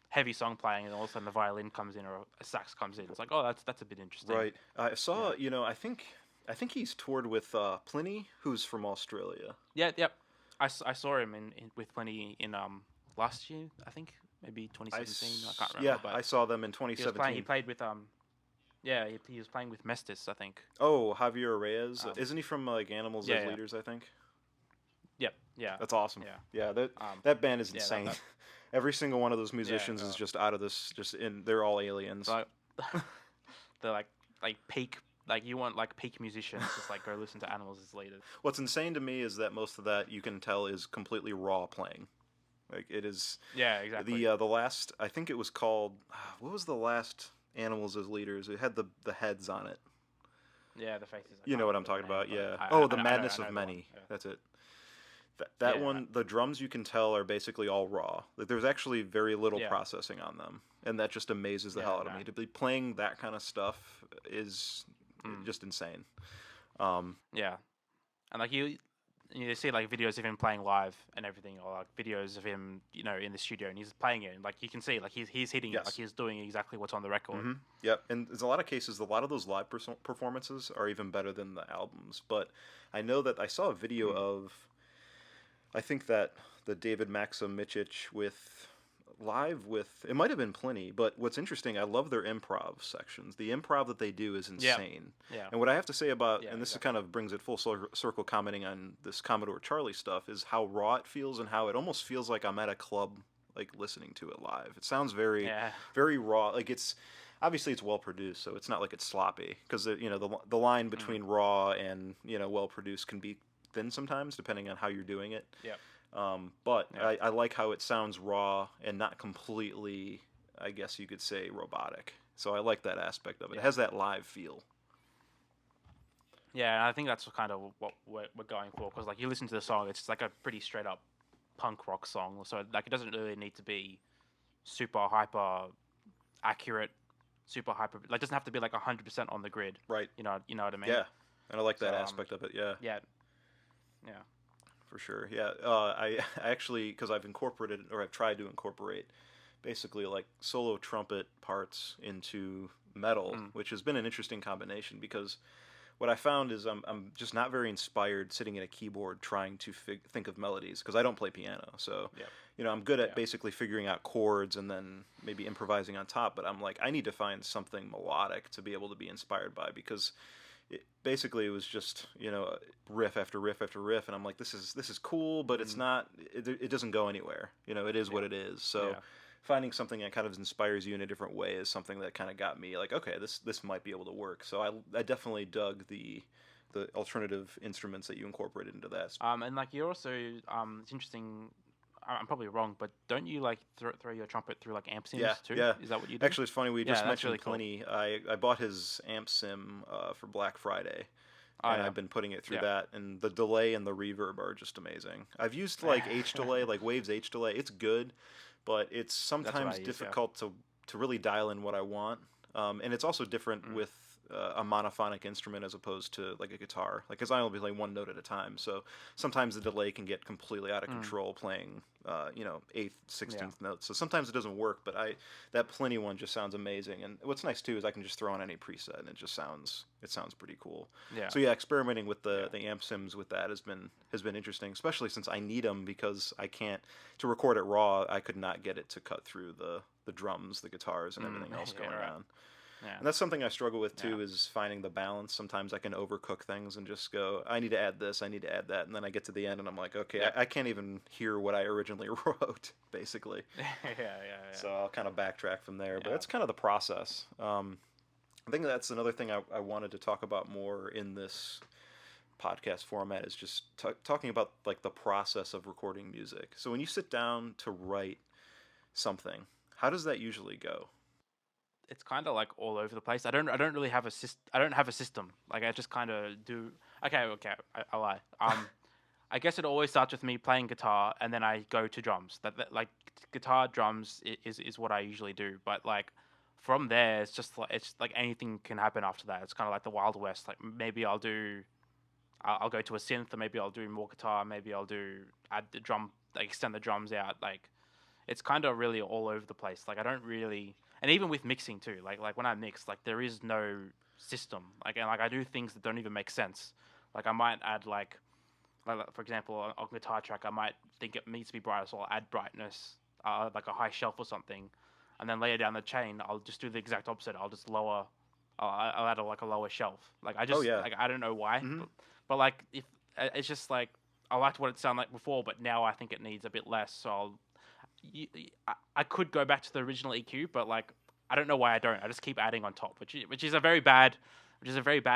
heavy song playing, and all of a sudden the violin comes in or a sax comes in. It's like, oh, that's a bit interesting. Right. I saw. I think he's toured with Pliny, who's from Australia. Yeah. Yep. I saw him with Pliny in last year. I think maybe 2017. I can't remember. Yeah, but I saw them in 2017. He played with he was playing with Mestis, I think. Oh, Javier Reyes. Isn't he from like Animals as Leaders, I think? Yep, yeah. That's awesome. Yeah, that band is insane. Every single one of those musicians is just out of this, they're all aliens. They're like peak, like you want like peak musicians, just like go listen to Animals as Leaders. What's insane to me is that most of that you can tell is completely raw playing. Like it is. Yeah, exactly. The last, I think it was called, what was the last Animals as Leaders? It had the heads on it. Yeah, the faces. You know what I'm talking about, yeah. The Madness of Many. Yeah. That's it. That one, the drums you can tell are basically all raw. Like there's actually very little processing on them, and that just amazes the hell out of me. To be playing that kind of stuff is just insane. Yeah, and like you see like videos of him playing live and everything, or like videos of him, in the studio and he's playing it, and like you can see like he's hitting it, like Yes. he's doing exactly what's on the record. Yep. And there's a lot of cases, a lot of those live performances are even better than the albums. But I know that I saw a video Mm. of, I think that the David Maxim Michich with live with, it might have been Pliny, but what's interesting, I love their improv sections. The improv that they do is Yeah, insane. yeah, And what I have to say about, yeah, and this exactly. kind of brings it full circle commenting on this Commodore Charlie stuff, is how raw it feels and how it almost feels like I'm at a club, like listening to it live. It sounds very, Yeah, very raw. Like it's, obviously it's well produced, so it's not like it's sloppy, because the line mm. between raw and well produced can be thin sometimes depending on how you're doing it. Yeah, But yeah, I like how it sounds raw and not completely, I guess you could say, robotic. So I like that aspect of it. It yeah, has that live feel. yeah. And I think that's kind of what we're going for, because like you listen to the song, it's like a pretty straight up punk rock song. So like it doesn't really need to be super hyper accurate, super hyper. Like it doesn't have to be like 100% on the grid. Right. You know what I mean? Yeah. And I like So that aspect of it. Yeah, yeah, yeah, for sure. Yeah. I actually, because I've incorporated, or I've tried to incorporate, basically like solo trumpet parts into metal, mm, which has been an interesting combination because what I found is I'm just not very inspired sitting at a keyboard trying to think of melodies because I don't play piano. So, yeah, I'm good at yeah, basically figuring out chords and then maybe improvising on top. But I'm like, I need to find something melodic to be able to be inspired by because it was just riff after riff after riff, and I'm like, this is cool, but it's mm, not. It doesn't go anywhere. It is yeah, what it is. So yeah, finding something that kind of inspires you in a different way is something that kind of got me like, okay, this might be able to work. So I definitely dug the alternative instruments that you incorporated into that. and like you also, it's interesting. I'm probably wrong, but don't you like throw your trumpet through like amp Yeah, sims too? yeah. Is that what you do? Actually, it's funny. We Yeah, just that's really mentioned cool. Pliny. I bought his amp sim for Black Friday, Oh and yeah, I've been putting it through yeah, that. And the delay and the reverb are just amazing. I've used like H delay, like Waves H delay. It's good, but it's that's what I sometimes use. Yeah. difficult to really dial in what I want. And it's also different Mm, with a monophonic instrument as opposed to like a guitar. Like, because I only play one note at a time, so sometimes the delay can get completely out of mm, control playing, eighth, yeah. 16th notes. So sometimes it doesn't work. But that Pliny one just sounds amazing. And what's nice too is I can just throw on any preset and it sounds pretty cool. Yeah. So yeah, experimenting with Yeah. the amp sims with that has been interesting, especially since I need them because I can't to record it raw. I could not get it to cut through the drums, the guitars, and Mm, everything else yeah. going Right. on. Yeah. And that's something I struggle with Yeah. too, is finding the balance. Sometimes I can overcook things and just go, I need to add this, I need to add that, and then I get to the end and I'm like, okay, Yep. I can't even hear what I originally wrote, basically. Yeah. Yeah. So I'll kind of backtrack from there, but Yeah. that's kind of the process. I think that's another thing I wanted to talk about more in this podcast format is just talking about like the process of recording music. So when you sit down to write something, how does that usually go? It's kind of like all over the place. I don't really have a I don't have a system. Like I just kind of do. Okay. Okay. I lie. I guess it always starts with me playing guitar, and then I go to drums. That like guitar, drums is what I usually do. But like from there, it's like anything can happen after that. It's kind of like the Wild West. Like maybe I'll go to a synth, or maybe I'll do more guitar. Maybe I'll do add the drum, like extend the drums out. Like it's kind of really all over the place. Like I don't really, and even with mixing too. Like when I mix, like there is no system. Like and like I do things that don't even make sense. Like I might add like for example on guitar track, I might think it needs to be brighter, so I'll add brightness, like a high shelf or something, and then later down the chain, I'll just do the exact opposite. I'll just lower. I'll add like a lower shelf. Like I Oh just yeah. like I don't know why, Hmm. but like if it's just like I liked what it sounded like before, but now I think it needs a bit less. So I could go back to the original EQ, but like I don't know why I don't. I just keep adding on top, which is a very bad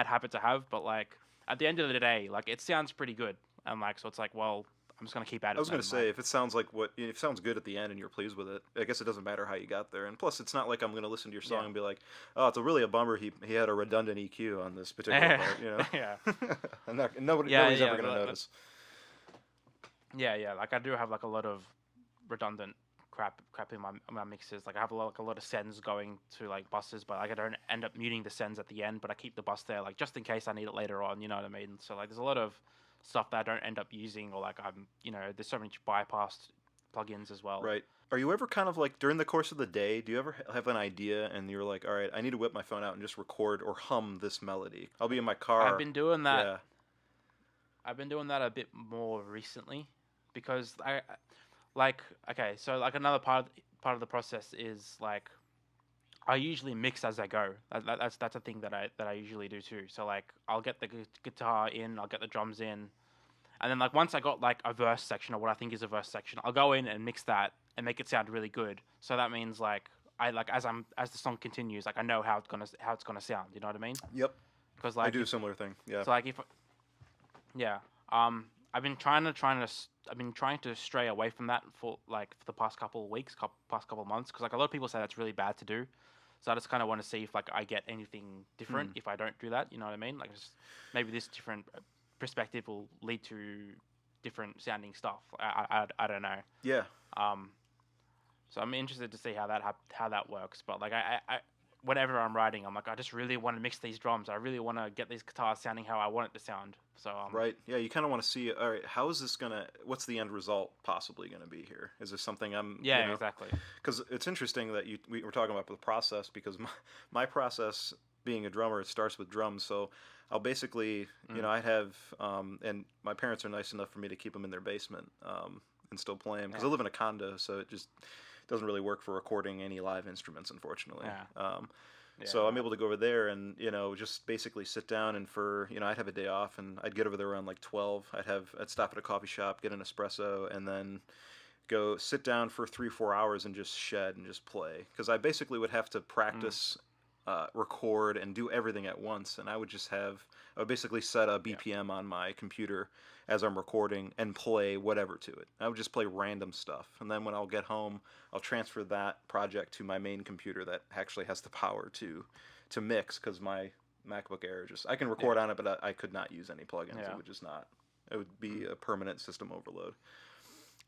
habit to have. But like at the end of the day, like it sounds pretty good, and like so it's like well I'm just gonna keep I adding was gonna them. Like say if it sounds if it sounds good at the end and you're pleased with it, I guess it doesn't matter how you got there. And plus, it's not like I'm gonna listen to your song yeah, and be like, oh, it's really a bummer he had a redundant EQ on this particular part, yeah, and nobody's yeah. ever gonna notice. Yeah. Like I do have like a lot of redundant crap in my mixes. Like I have like a lot of sends going to like buses, but like I don't end up muting the sends at the end, but I keep the bus there like just in case I need it later on. You know what I mean? So like there's a lot of stuff that I don't end up using, or like there's so many bypassed plugins as well. Right. Are you ever kind of like during the course of the day, do you ever have an idea and you're like, all right, I need to whip my phone out and just record or hum this melody? I'll be in my car. I've been doing that. Yeah. I've been doing that a bit more recently because another part of the process is like I usually mix as I go. That's a thing that I usually do too. So like I'll get the guitar in, I'll get the drums in, and then like once I got like a verse section or what I think is a verse section, I'll go in and mix that and make it sound really good. So that means like as the song continues, like I know how it's gonna sound. You know what I mean? Yep. Because like I do a similar thing. Yeah. So like yeah, I've been trying to stray away from that for the past couple of weeks, past couple of months, because like a lot of people say that's really bad to do. So I just kind of want to see if like I get anything different if I don't do that. You know what I mean? Like maybe this different perspective will lead to different sounding stuff. I don't know. Yeah. So I'm interested to see how that works. But like I whenever I'm writing, I'm like I just really want to mix these drums. I really want to get these guitars sounding how I want it to sound. So right. Yeah. You kind of want to see. All right. How is this gonna? What's the end result possibly gonna be here? Is this something I'm? Yeah. Exactly. Because it's interesting that we were talking about the process because my process being a drummer, it starts with drums. So I'll basically, I have, and my parents are nice enough for me to keep them in their basement and still play them because I live in a condo, so it just doesn't really work for recording any live instruments, unfortunately. Yeah. So I'm able to go over there and, just basically sit down and I'd have a day off and I'd get over there around like 12. I'd stop at a coffee shop, get an espresso, and then go sit down for 3-4 hours and just shed and just play. Because I basically would have to practice, record, and do everything at once. And I would basically set a BPM on my computer as I'm recording and play whatever to it. I would just play random stuff. And then when I'll get home, I'll transfer that project to my main computer that actually has the power to mix, because my MacBook Air I can record on it, but I could not use any plugins. Yeah. It would just not. It would be a permanent system overload.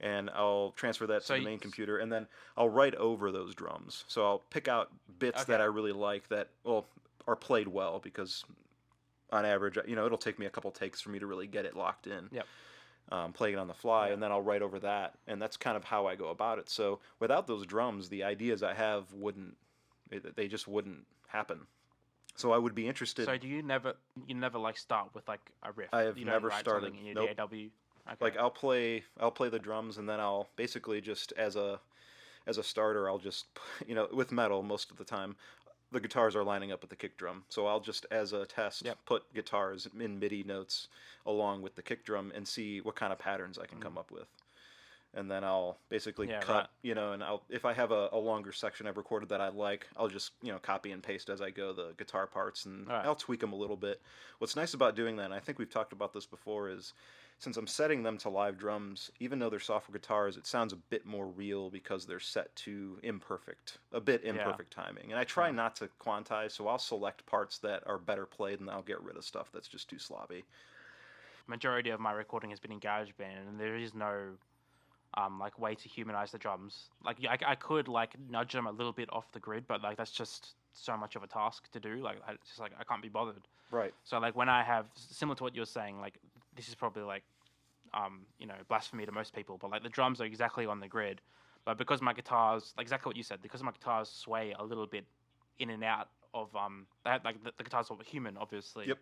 And I'll transfer that to the main computer, and then I'll write over those drums. So I'll pick out bits that I really like that, are played well, because on average, it'll take me a couple takes for me to really get it locked in. Yep. Playing it on the fly, and then I'll write over that, and that's kind of how I go about it. So without those drums, the ideas I have they just wouldn't happen. So I would be interested. So do you never like start with like a riff? I have never started. In your Nope. DAW? Okay. Like I'll play the drums, and then I'll basically just as a starter, I'll just with metal most of the time, the guitars are lining up with the kick drum. So I'll just as a test put guitars in MIDI notes along with the kick drum and see what kind of patterns I can come up with. And then I'll basically cut, and if I have a longer section I've recorded that I like, I'll just, copy and paste as I go the guitar parts, and I'll tweak them a little bit. What's nice about doing that, and I think we've talked about this before, is since I'm setting them to live drums, even though they're software guitars, it sounds a bit more real because they're set to imperfect timing. And I try not to quantize, so I'll select parts that are better played, and I'll get rid of stuff that's just too sloppy. Majority of my recording has been in GarageBand, and there is no like way to humanize the drums. Like I could like nudge them a little bit off the grid, but like that's just so much of a task to do. Like I can't be bothered. Right. So like when I have, similar to what you're saying, like this is probably like blasphemy to most people, but like the drums are exactly on the grid, but because my guitars, like exactly what you said, because my guitars sway a little bit in and out of the guitars are human, obviously. Yep.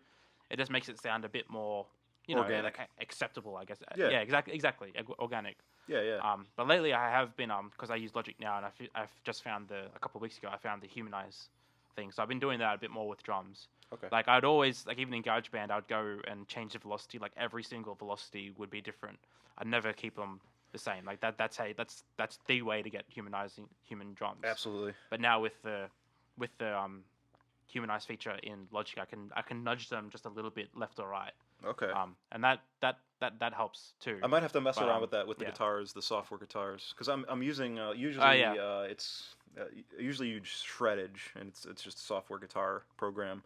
It just makes it sound a bit more organic, like, acceptable, I guess. Yeah. Exactly, organic. Yeah. But lately I have been because I use Logic now, and I've just found a couple of weeks ago I found the humanize thing, so I've been doing that a bit more with drums. Okay. Like I'd always, like even in GarageBand, I'd go and change the velocity. Like every single velocity would be different. I'd never keep them the same. Like that's the way to get humanizing human drums. Absolutely. But now with the humanize feature in Logic, I can nudge them just a little bit left or right. Okay. And that helps too. I might have to mess around with that with the guitars, the software guitars, because I'm using it's usually use Shreddage, and it's just a software guitar program.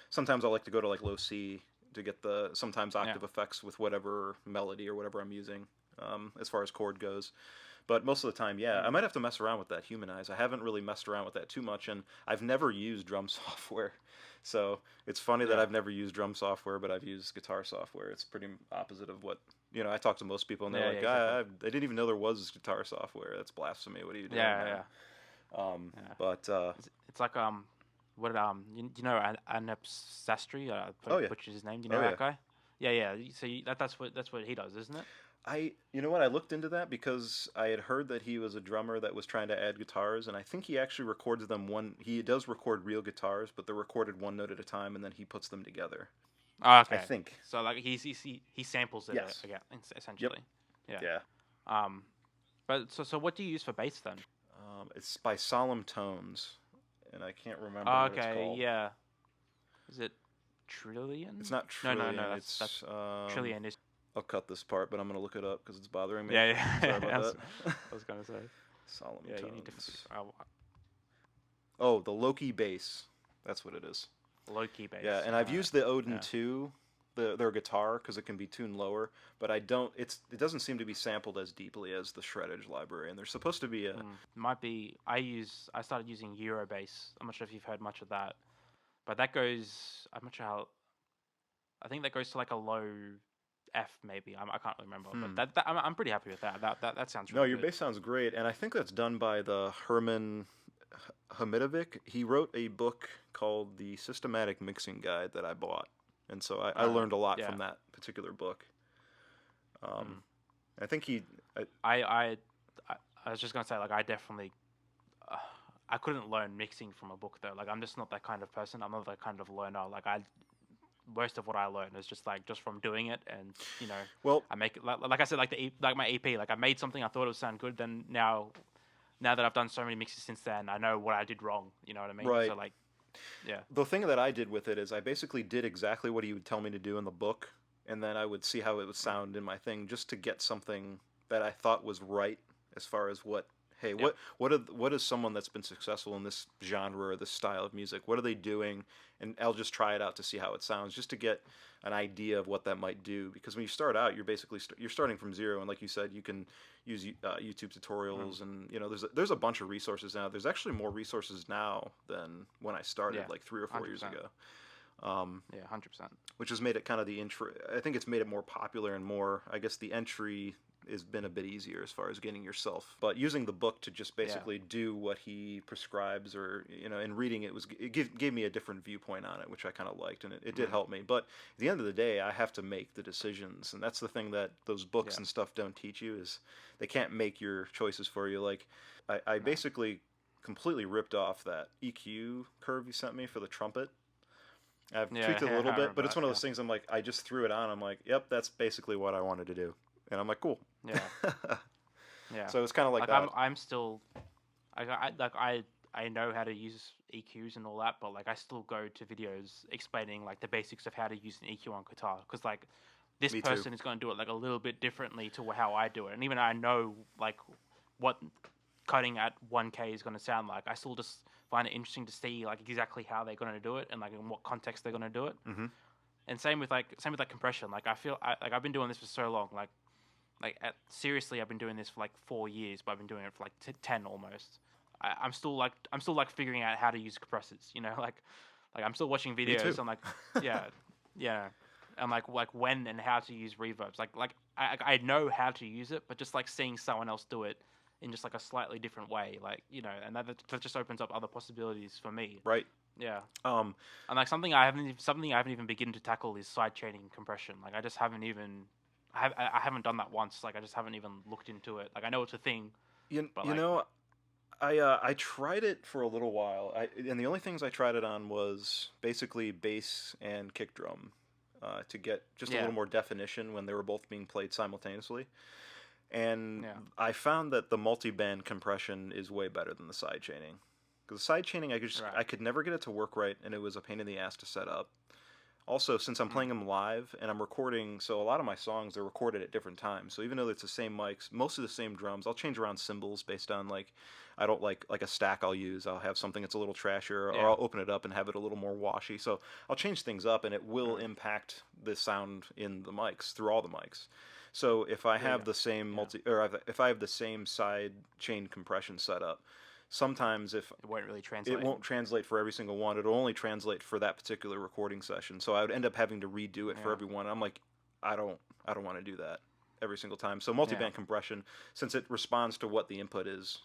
Sometimes I like to go to like low C to get the sometimes octave effects with whatever melody or whatever I'm using, as far as chord goes. But most of the time, yeah, I Mm. might have to mess around with that Humanize. I haven't really messed around with that too much, and I've never used drum software. So it's funny that Yeah. I've never used drum software, but I've used guitar software. It's pretty opposite of what, I talk to most people, and they're Yeah. Yeah. like, Exactly. I didn't even know there was guitar software. That's blasphemy. What are you doing, Yeah. man? Yeah. Yeah. But It's like what you know Anep Sastry, oh yeah, butchers his name. Do you oh know yeah. that guy? Yeah. Yeah. So that's what he does, isn't it? You know what? I looked into that because I had heard that he was a drummer that was trying to add guitars, and I think he actually records them one. He does record real guitars, but they're recorded one note at a time, and then he puts them together. Oh, I okay. think. So like he samples it Yes. again, Yep. essentially. Yeah. Yeah. Um, but so what do you use for bass then? It's by Solemn Tones, and I can't remember Oh, what it's okay. called. Yeah. Is it Trillion? It's not No, no, Trillion. no. That's It's Trillion is. I'll cut this part, but I'm gonna look it up because it's bothering me. Yeah, yeah. Sorry about that. I was gonna say. Solemn Yeah, Tones. you need to. Oh, the Loki bass. That's what it is. Low key bass. Yeah, and I've used the Odin yeah. 2, their guitar, because it can be tuned lower, but I don't. It doesn't seem to be sampled as deeply as the Shreddage library, and there's supposed to be a. Might be. I started using Eurobase. I'm not sure if you've heard much of that, but that goes. I'm not sure how. I think that goes to like a low F maybe. I can't remember, but I'm pretty happy with that. That sounds really No, your good. bass sounds great, and I think that's done by the Herman Hamidovic. He wrote a book called The Systematic Mixing Guide that I bought, and so I learned a lot yeah. from that particular book. I think he. I was just gonna say like I definitely. I couldn't learn mixing from a book though. Like I'm just not that kind of person. I'm not that kind of learner. Like most of what I learn is just from doing it, and well, I make it like I said, like my EP. Like I made something, I thought it would sound good. Then now that I've done so many mixes since then, I know what I did wrong. You know what I mean? right. So like, yeah. The thing that I did with it is I basically did exactly what he would tell me to do in the book, and then I would see how it would sound in my thing just to get something that I thought was right as far as what. Hey, Yep. what is someone that's been successful in this genre or this style of music? What are they doing? And I'll just try it out to see how it sounds, just to get an idea of what that might do. Because when you start out, you're basically you're starting from zero, and like you said, you can use YouTube tutorials, and there's a bunch of resources now. There's actually more resources now than when I started, like 3 or 4 years 100%. ago. Yeah, 100%. Which has made it kind of the intro. I think it's made it more popular and more. I guess the entry has been a bit easier as far as getting yourself. But using the book to just basically do what he prescribes, or and reading it gave me a different viewpoint on it, which I kind of liked, and it did help me. But at the end of the day, I have to make the decisions, and that's the thing that those books and stuff don't teach you, is they can't make your choices for you. Like I basically completely ripped off that EQ curve you sent me for the trumpet. I've tweaked it a little bit, but it's one of those things. I'm like, I just threw it on. I'm like, yep, that's basically what I wanted to do, and I'm like, cool. Yeah. Yeah. So it's kind of like that. I'm still, I know how to use EQs and all that, but like I still go to videos explaining like the basics of how to use an EQ on guitar, because like this Me too. person is going to do it like a little bit differently to how I do it, and even I know like what cutting at 1K is going to sound like. I still just find it interesting to see like exactly how they're going to do it and like in what context they're going to do it. Mm-hmm. And same with compression. Like I feel I've been doing this for so long. Seriously, I've been doing this for like 4 years, but I've been doing it for like 10 almost. I'm still figuring out how to use compressors. Like I'm still watching videos. I'm like, yeah, and like when and how to use reverbs. Like I know how to use it, but just like seeing someone else do it in just like a slightly different way, and that just opens up other possibilities for me. Right. Yeah. And like something I haven't even begun to tackle is side chaining compression. Like I just haven't even. I haven't done that once. Like I just haven't even looked into it. Like I know it's a thing. I tried it for a little while. And the only things I tried it on was basically bass and kick drum, to get just a little more definition when they were both being played simultaneously. And I found that the multi-band compression is way better than the side chaining. Because the side chaining, I could never get it to work right, and it was a pain in the ass to set up. Also, since I'm playing them live and I'm recording, so a lot of my songs are recorded at different times. So even though it's the same mics, most of the same drums, I'll change around cymbals based on I don't like a stack I'll use. I'll have something that's a little trashier, or I'll open it up and have it a little more washy. So I'll change things up, and it will impact the sound in the mics, through all the mics. So if I Yeah, have yeah, the same yeah. if I have the same side chain compression set up, sometimes if It won't really it translate. won't translate for every single one, it'll only translate for that particular recording session. So I would end up having to redo it for Yeah, every one. I'm like, I don't want to do that every single time. So yeah, multiband compression, since it responds to what the input is,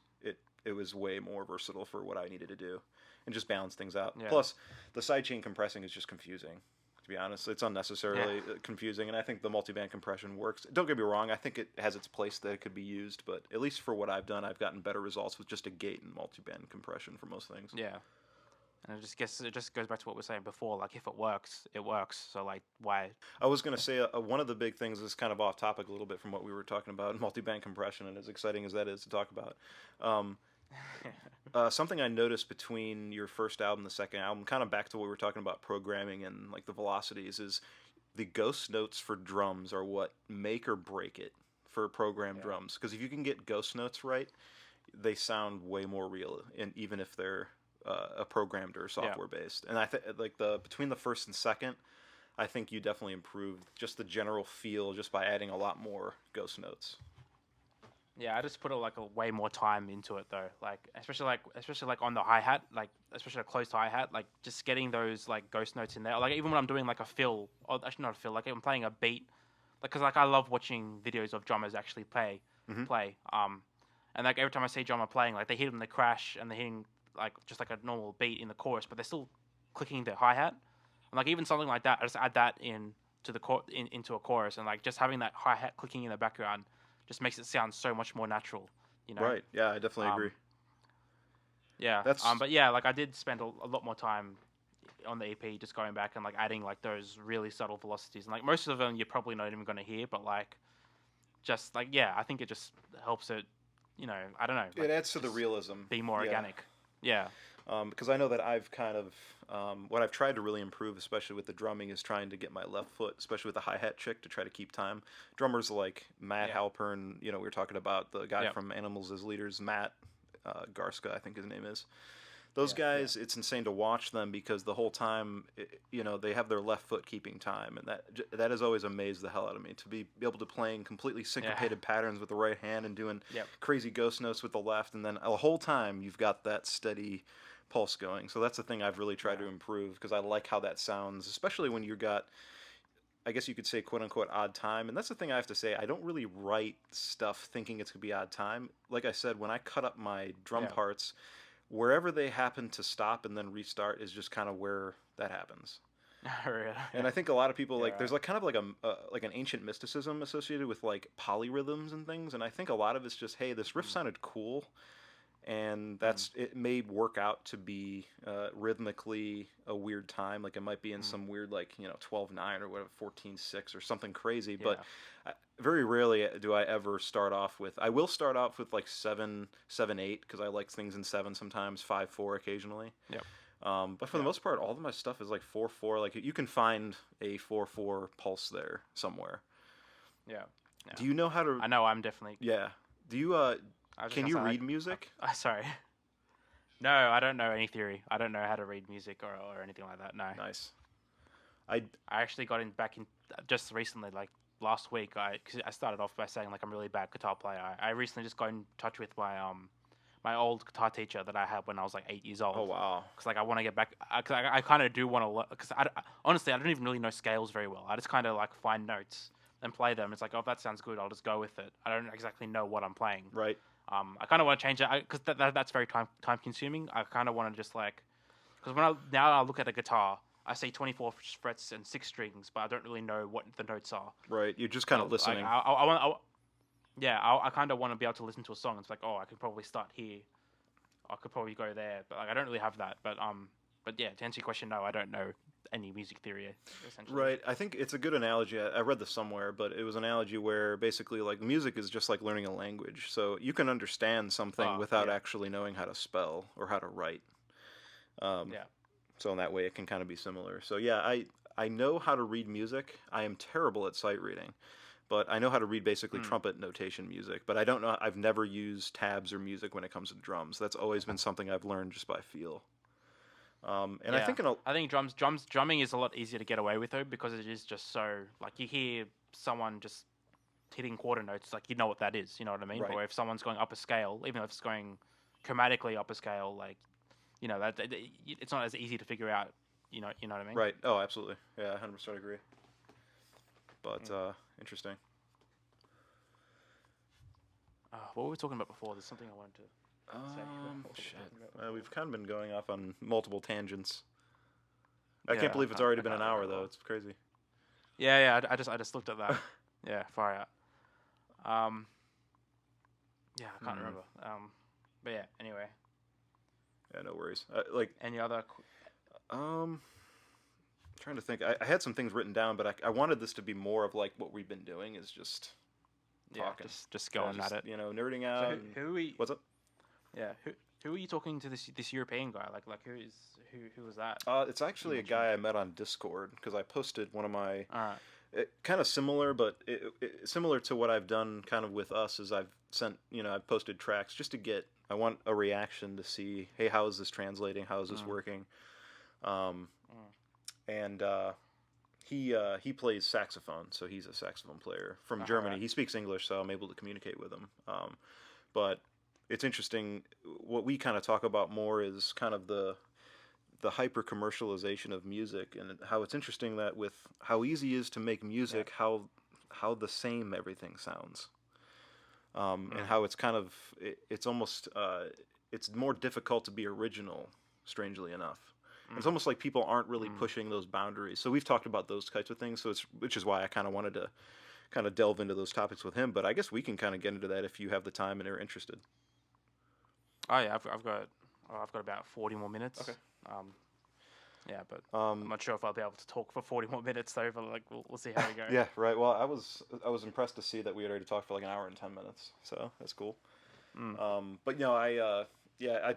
it was way more versatile for what I needed to do, and just balance things out. yeah, Plus, the sidechain compressing is just confusing. To be honest, it's yeah, unnecessarily confusing, and I think the multiband compression works. Don't get me wrong; I think it has its place that it could be used, but at least for what I've done, I've gotten better results with just a gate and multiband compression for most things. yeah. And it just goes back to what we were saying before. Like, if it works, it works. So like, why? I was going to say one of the big things is kind of off topic a little bit from what we were talking about, multiband compression, and as exciting as that is to talk about. Um, Something I noticed between your first album and the second album, kind of back to what we were talking about programming and like the velocities, is the ghost notes for drums are what make or break it for programmed Yeah, drums. Because if you can get ghost notes right, they sound way more real, and even if they're a programmed or yeah, software based. And I think like the between the first and second, I think you definitely improved just the general feel just by adding a lot more ghost notes. yeah. I just put like a way more time into it though. Like, especially like on the hi hat, like especially a closed hi hat, like just getting those like ghost notes in there. Like even when I'm doing like a fill, or actually not a fill, like I'm playing a beat, like because like I love watching videos of drummers actually Hmm. play. And like every time I see a drummer playing, like they hit them the crash and they're hitting like just like a normal beat in the chorus, but they're still clicking their hi hat. And like even something like that, I just add that in to into a chorus, and like just having that hi hat clicking in the background just makes it sound so much more natural, you know. Right. Yeah, I definitely agree. Um, yeah. That's But yeah, like I did spend a lot more time on the EP just going back and like adding like those really subtle velocities, and like most of them you're probably not even going to hear, but like just like yeah, I think it just helps it, you know. I don't know, it like adds to the just realism. be more Yeah. organic. Yeah. Because I know that I've kind of what I've tried to really improve, especially with the drumming, is trying to get my left foot, especially with the hi hat chick, to try to keep time. Drummers like Matt Yeah. Halpern, we were talking about the guy Yeah. from Animals as Leaders, Matt Garska, I think his name is. Those Yeah. Yeah. guys, it's insane to watch them because the whole time, they have their left foot keeping time, and that has always amazed the hell out of me to be able to playing completely Yeah. syncopated patterns with the right hand and doing Yep. crazy ghost notes with the left, and then the whole time you've got that steady pulse going. So that's the thing I've really tried Yeah. to improve because I like how that sounds, especially when you got, I guess you could say, quote unquote, odd time. And that's the thing I have to say. I don't really write stuff thinking it's going to be odd time. Like I said, when I cut up my drum Yeah. parts, wherever they happen to stop and then restart is just kind of where that happens. Really? And I think a lot of people like Yeah. there's like kind of like like an ancient mysticism associated with like polyrhythms and things, and I think a lot of it's just, hey, this riff Mm. sounded cool, and Mm. it may work out to be rhythmically a weird time, like it might be in Mm. some weird, like 12/9 or whatever, 14/6 or something crazy, but Yeah. very rarely do I ever start off with, I will start off with like 7/7/8 because I like things in 7 sometimes, 5/4 occasionally. Yep. But for the Yeah. most part, all of my stuff is like 4/4. Like you can find a 4/4 pulse there somewhere. Yeah. Yeah. Do you know how to? I know. I'm definitely. Yeah. Do you I was just can gonna you say, read music? sorry. No, I don't know any theory. I don't know how to read music or anything like that. No. Nice. I I actually got back in just recently, like last week. Cause I started off by saying like I'm a really bad guitar player. I recently just got in touch with my old guitar teacher that I had when I was like 8 years old. Oh wow. Cause like I want to get back. Cause I kind of do want to learn. Cause honestly I don't even really know scales very well. I just kind of like find notes and play them. It's like, oh, if that sounds good, I'll just go with it. I don't exactly know what I'm playing. Right. I kind of want to change it because that's very time consuming. I kind of want to just like, because now I look at a guitar, I see 24 frets and 6 strings, but I don't really know what the notes are. Right. You're just kind of listening. I kind of want to be able to listen to a song. It's like, oh, I could probably start here. I could probably go there, but like I don't really have that. But yeah, to answer your question, no, I don't know any music theory essentially. Right. I think it's a good analogy. I read this somewhere, but it was an analogy where basically like music is just like learning a language. So you can understand something without Yeah. actually knowing how to spell or how to write. Yeah. So in that way, it can kind of be similar. So yeah, I know how to read music. I am terrible at sight reading, but I know how to read basically trumpet notation music. But I don't know. I've never used tabs or music when it comes to drums. That's always been something I've learned just by feel. And Yeah. I think drumming is a lot easier to get away with though because it is just so like you hear someone just hitting quarter notes, like you know what that is. You know what I mean? Right. Or if someone's going up a scale, even if it's going chromatically up a scale, like it's not as easy to figure out. You know what I mean? Right. Oh, absolutely. Yeah, 100% agree. But interesting. What were we talking about before? There's something I wanted to say. Shit. We've kind of been going off on multiple tangents. I Yeah, can't believe it's already been an hour though. It's crazy. Yeah. I just looked at that. Yeah, far out. Yeah, I can't remember. But yeah. Anyway. Yeah, no worries. Any other? Trying to think. I had some things written down, but I wanted this to be more of like what we've been doing is just talking. Just going at it. You know, nerding out. So who are we? What's up? Yeah, who are you talking to this European guy? Like who was that? It's actually a guy I met on Discord because I posted one of my. All right. Kind of similar, but similar to what I've done kind of with us is I've posted tracks just to get. I want a reaction to see, hey, how is this translating? How is this working? And he plays saxophone, so he's a saxophone player from Germany. Right. He speaks English, so I'm able to communicate with him. But it's interesting. What we kind of talk about more is kind of the hyper commercialization of music, and how it's interesting that with how easy it is to make music, how the same everything sounds, and how it's kind of it's almost it's more difficult to be original, strangely enough. It's almost like people aren't really pushing those boundaries. So we've talked about those types of things. So which is why I kind of wanted to kind of delve into those topics with him. But I guess we can kind of get into that if you have the time and are interested. Oh yeah, I've got about 40 more minutes. Okay. Yeah, but I'm not sure if I'll be able to talk for 40 more minutes though. But like, we'll see how we go. Yeah, right. Well, I was impressed to see that we had already talked for like an hour and 10 minutes. So that's cool. But I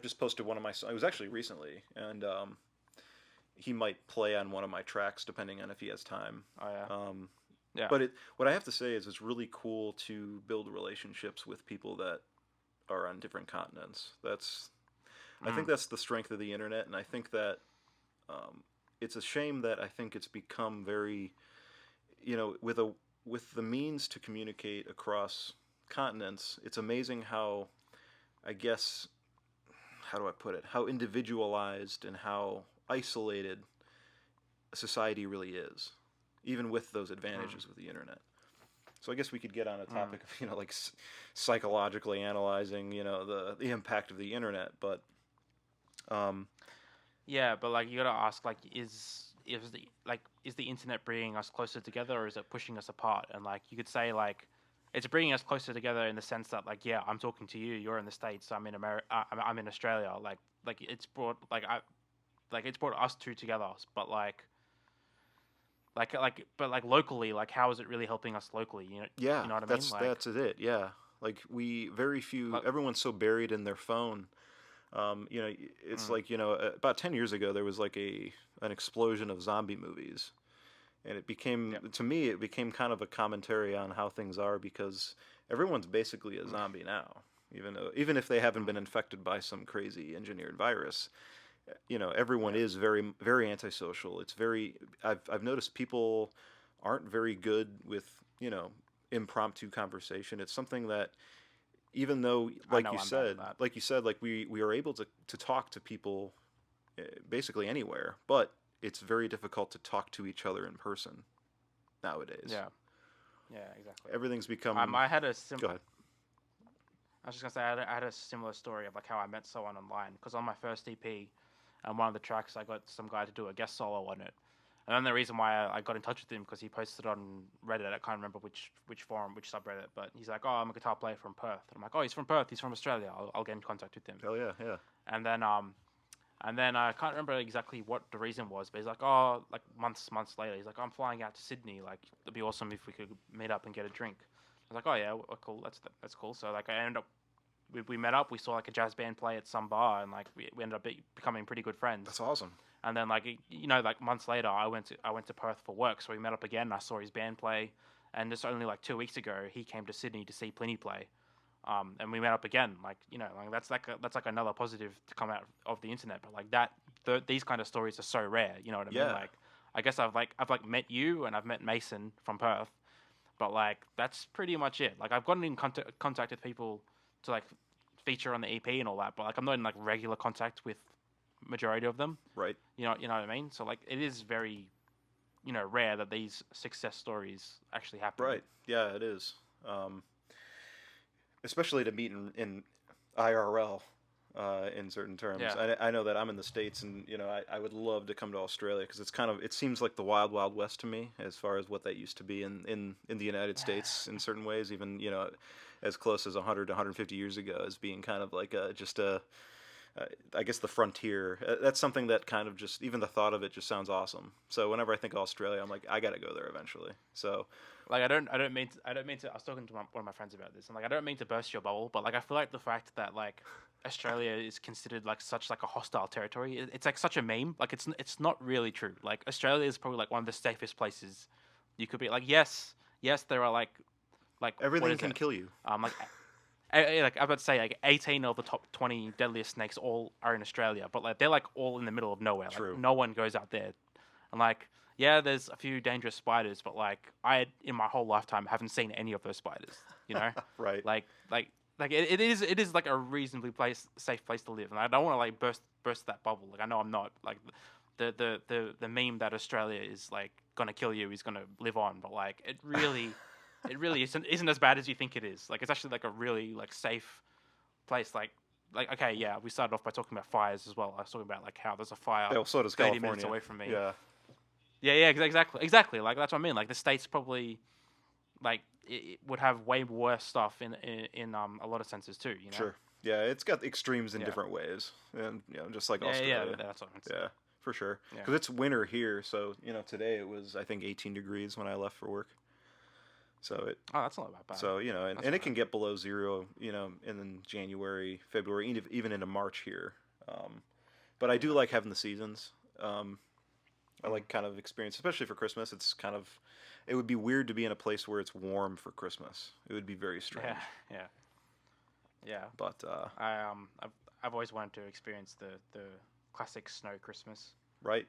just posted one of my. It was actually recently, and he might play on one of my tracks depending on if he has time. Oh yeah. But what I have to say is it's really cool to build relationships with people that are on different continents. I think that's the strength of the internet, and I think that it's a shame that I think it's become very, with the means to communicate across continents. It's amazing how, I guess, how do I put it? How individualized and how isolated society really is, even with those advantages with the internet. So I guess we could get on a topic of like psychologically analyzing the impact of the internet, but yeah, but like you gotta ask, like is the internet bringing us closer together, or is it pushing us apart? And like you could say like it's bringing us closer together in the sense that like I'm talking to you, you're in the States, I'm in America, I'm in Australia, like it's brought it's brought us two together, but but locally, like how is it really helping us locally? You know what I mean? That's it. Yeah, like everyone's so buried in their phone. It's like about 10 years ago there was like an explosion of zombie movies, and it became to me it became kind of a commentary on how things are, because everyone's basically a zombie now, even if they haven't been infected by some crazy engineered virus. Everyone is very, very antisocial. It's I've noticed people aren't very good with, impromptu conversation. It's something that, even though, like you said, like we are able to talk to people basically anywhere, but it's very difficult to talk to each other in person nowadays. Yeah, exactly. Everything's become. I had a Go ahead. I was just gonna say I had a similar story of like how I met someone online, because on my first EP, and one of the tracks I got some guy to do a guest solo on it, and then the reason why I got in touch with him because he posted on Reddit. I can't remember which forum, which subreddit, but he's like, "Oh, I'm a guitar player from Perth." And I'm like, "Oh, he's from Perth. He's from Australia. I'll get in contact with him." Hell yeah, yeah. And then I can't remember exactly what the reason was, but he's like, "Oh, like months later, he's like, I'm flying out to Sydney. Like, it'd be awesome if we could meet up and get a drink." I was like, "Oh yeah, well, cool. That's cool." So like I ended up. We met up. We saw like a jazz band play at some bar, and like we ended up becoming pretty good friends. That's awesome. And then like months later, I went to Perth for work, so we met up again. And I saw his band play, and just only like 2 weeks ago, he came to Sydney to see Pliny play, and we met up again. Like that's like another positive to come out of the internet. But like these kind of stories are so rare. You know what I mean? Like I guess I've met you, and I've met Mason from Perth. But like that's pretty much it. Like I've gotten in contact with people to like feature on the EP and all that, but like I'm not in like regular contact with majority of them. Right. You know what I mean? So like it is very, rare that these success stories actually happen. Right. Yeah, it is. Especially to meet in IRL. In certain terms, Yeah. I know that I'm in the States, and I would love to come to Australia because it seems like the wild wild west to me as far as what that used to be in the United States in certain ways, even as close as 100 to 150 years ago as being kind of like I guess the frontier. That's something that kind of just, even the thought of it just sounds awesome. So whenever I think of Australia, I'm like, I gotta go there eventually. So like I don't mean to. I was talking to one of my friends about this, and like I don't mean to burst your bubble, but like I feel like the fact that like Australia is considered like such like a hostile territory, it's like such a meme. Like it's not really true. Like Australia is probably like one of the safest places you could be. Like yes, there are like everything can kill you. Like. Like I was about to say, like 18 of the top 20 deadliest snakes all are in Australia, but like they're like all in the middle of nowhere. True. Like no one goes out there, and like yeah, there's a few dangerous spiders, but like I in my whole lifetime haven't seen any of those spiders. Right. Like it is like a reasonably safe place to live, and I don't want to like burst that bubble. Like I know I'm not like the meme that Australia is like gonna kill you is gonna live on, but like it really. It really isn't as bad as you think it is. Like it's actually like a really like safe place. Like okay, yeah, we started off by talking about fires as well. I was talking about like how there's a fire. Yeah, so does 30 California. minutes away from me. Yeah. Yeah, exactly. Like that's what I mean. Like the States probably, like it would have way worse stuff in a lot of senses too. Sure. Yeah, it's got extremes in different ways, and just like Australia. Yeah, that's what I'm saying. Yeah, for sure. Yeah. Because it's winter here, so today it was I think 18 degrees when I left for work. So that's not that bad. So and it can get below zero, in January, February, even into March here. But I do like having the seasons. I like kind of experience, especially for Christmas. It would be weird to be in a place where it's warm for Christmas. It would be very strange. Yeah. But I've always wanted to experience the classic snow Christmas. Right.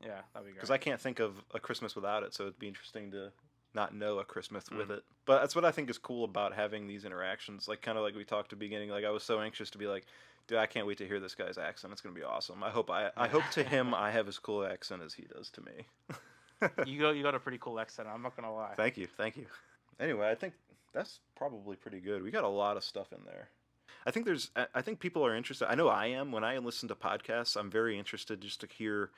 Yeah, that'd be great. Because I can't think of a Christmas without it, so it'd be interesting to not know a Christmas with it. But that's what I think is cool about having these interactions. Like kind of like we talked at the beginning, like I was so anxious to be like, dude, I can't wait to hear this guy's accent. It's going to be awesome. I hope to him I have as cool an accent as he does to me. You got a pretty cool accent, I'm not going to lie. Thank you. Anyway, I think that's probably pretty good. We got a lot of stuff in there. I think people are interested. I know I am. When I listen to podcasts, I'm very interested just to hear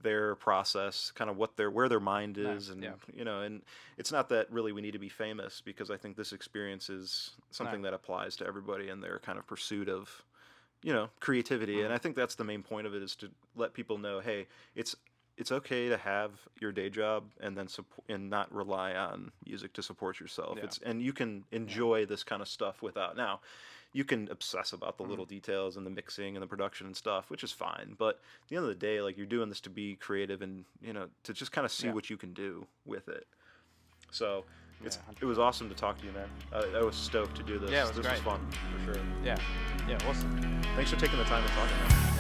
their process, kind of where their mind is, and and it's not that really we need to be famous, because I think this experience is something that applies to everybody in their kind of pursuit of, creativity. And I think that's the main point of it, is to let people know, hey, it's okay to have your day job and then and not rely on music to support yourself. And you can enjoy this kind of stuff without. Now, you can obsess about the little details and the mixing and the production and stuff, which is fine. But at the end of the day, like, you're doing this to be creative and, to just kind of see what you can do with it. So it was awesome to talk to you, man. I was stoked to do this. Yeah, it was this great. was fun, for sure. Yeah, awesome. Thanks for taking the time to talk to me.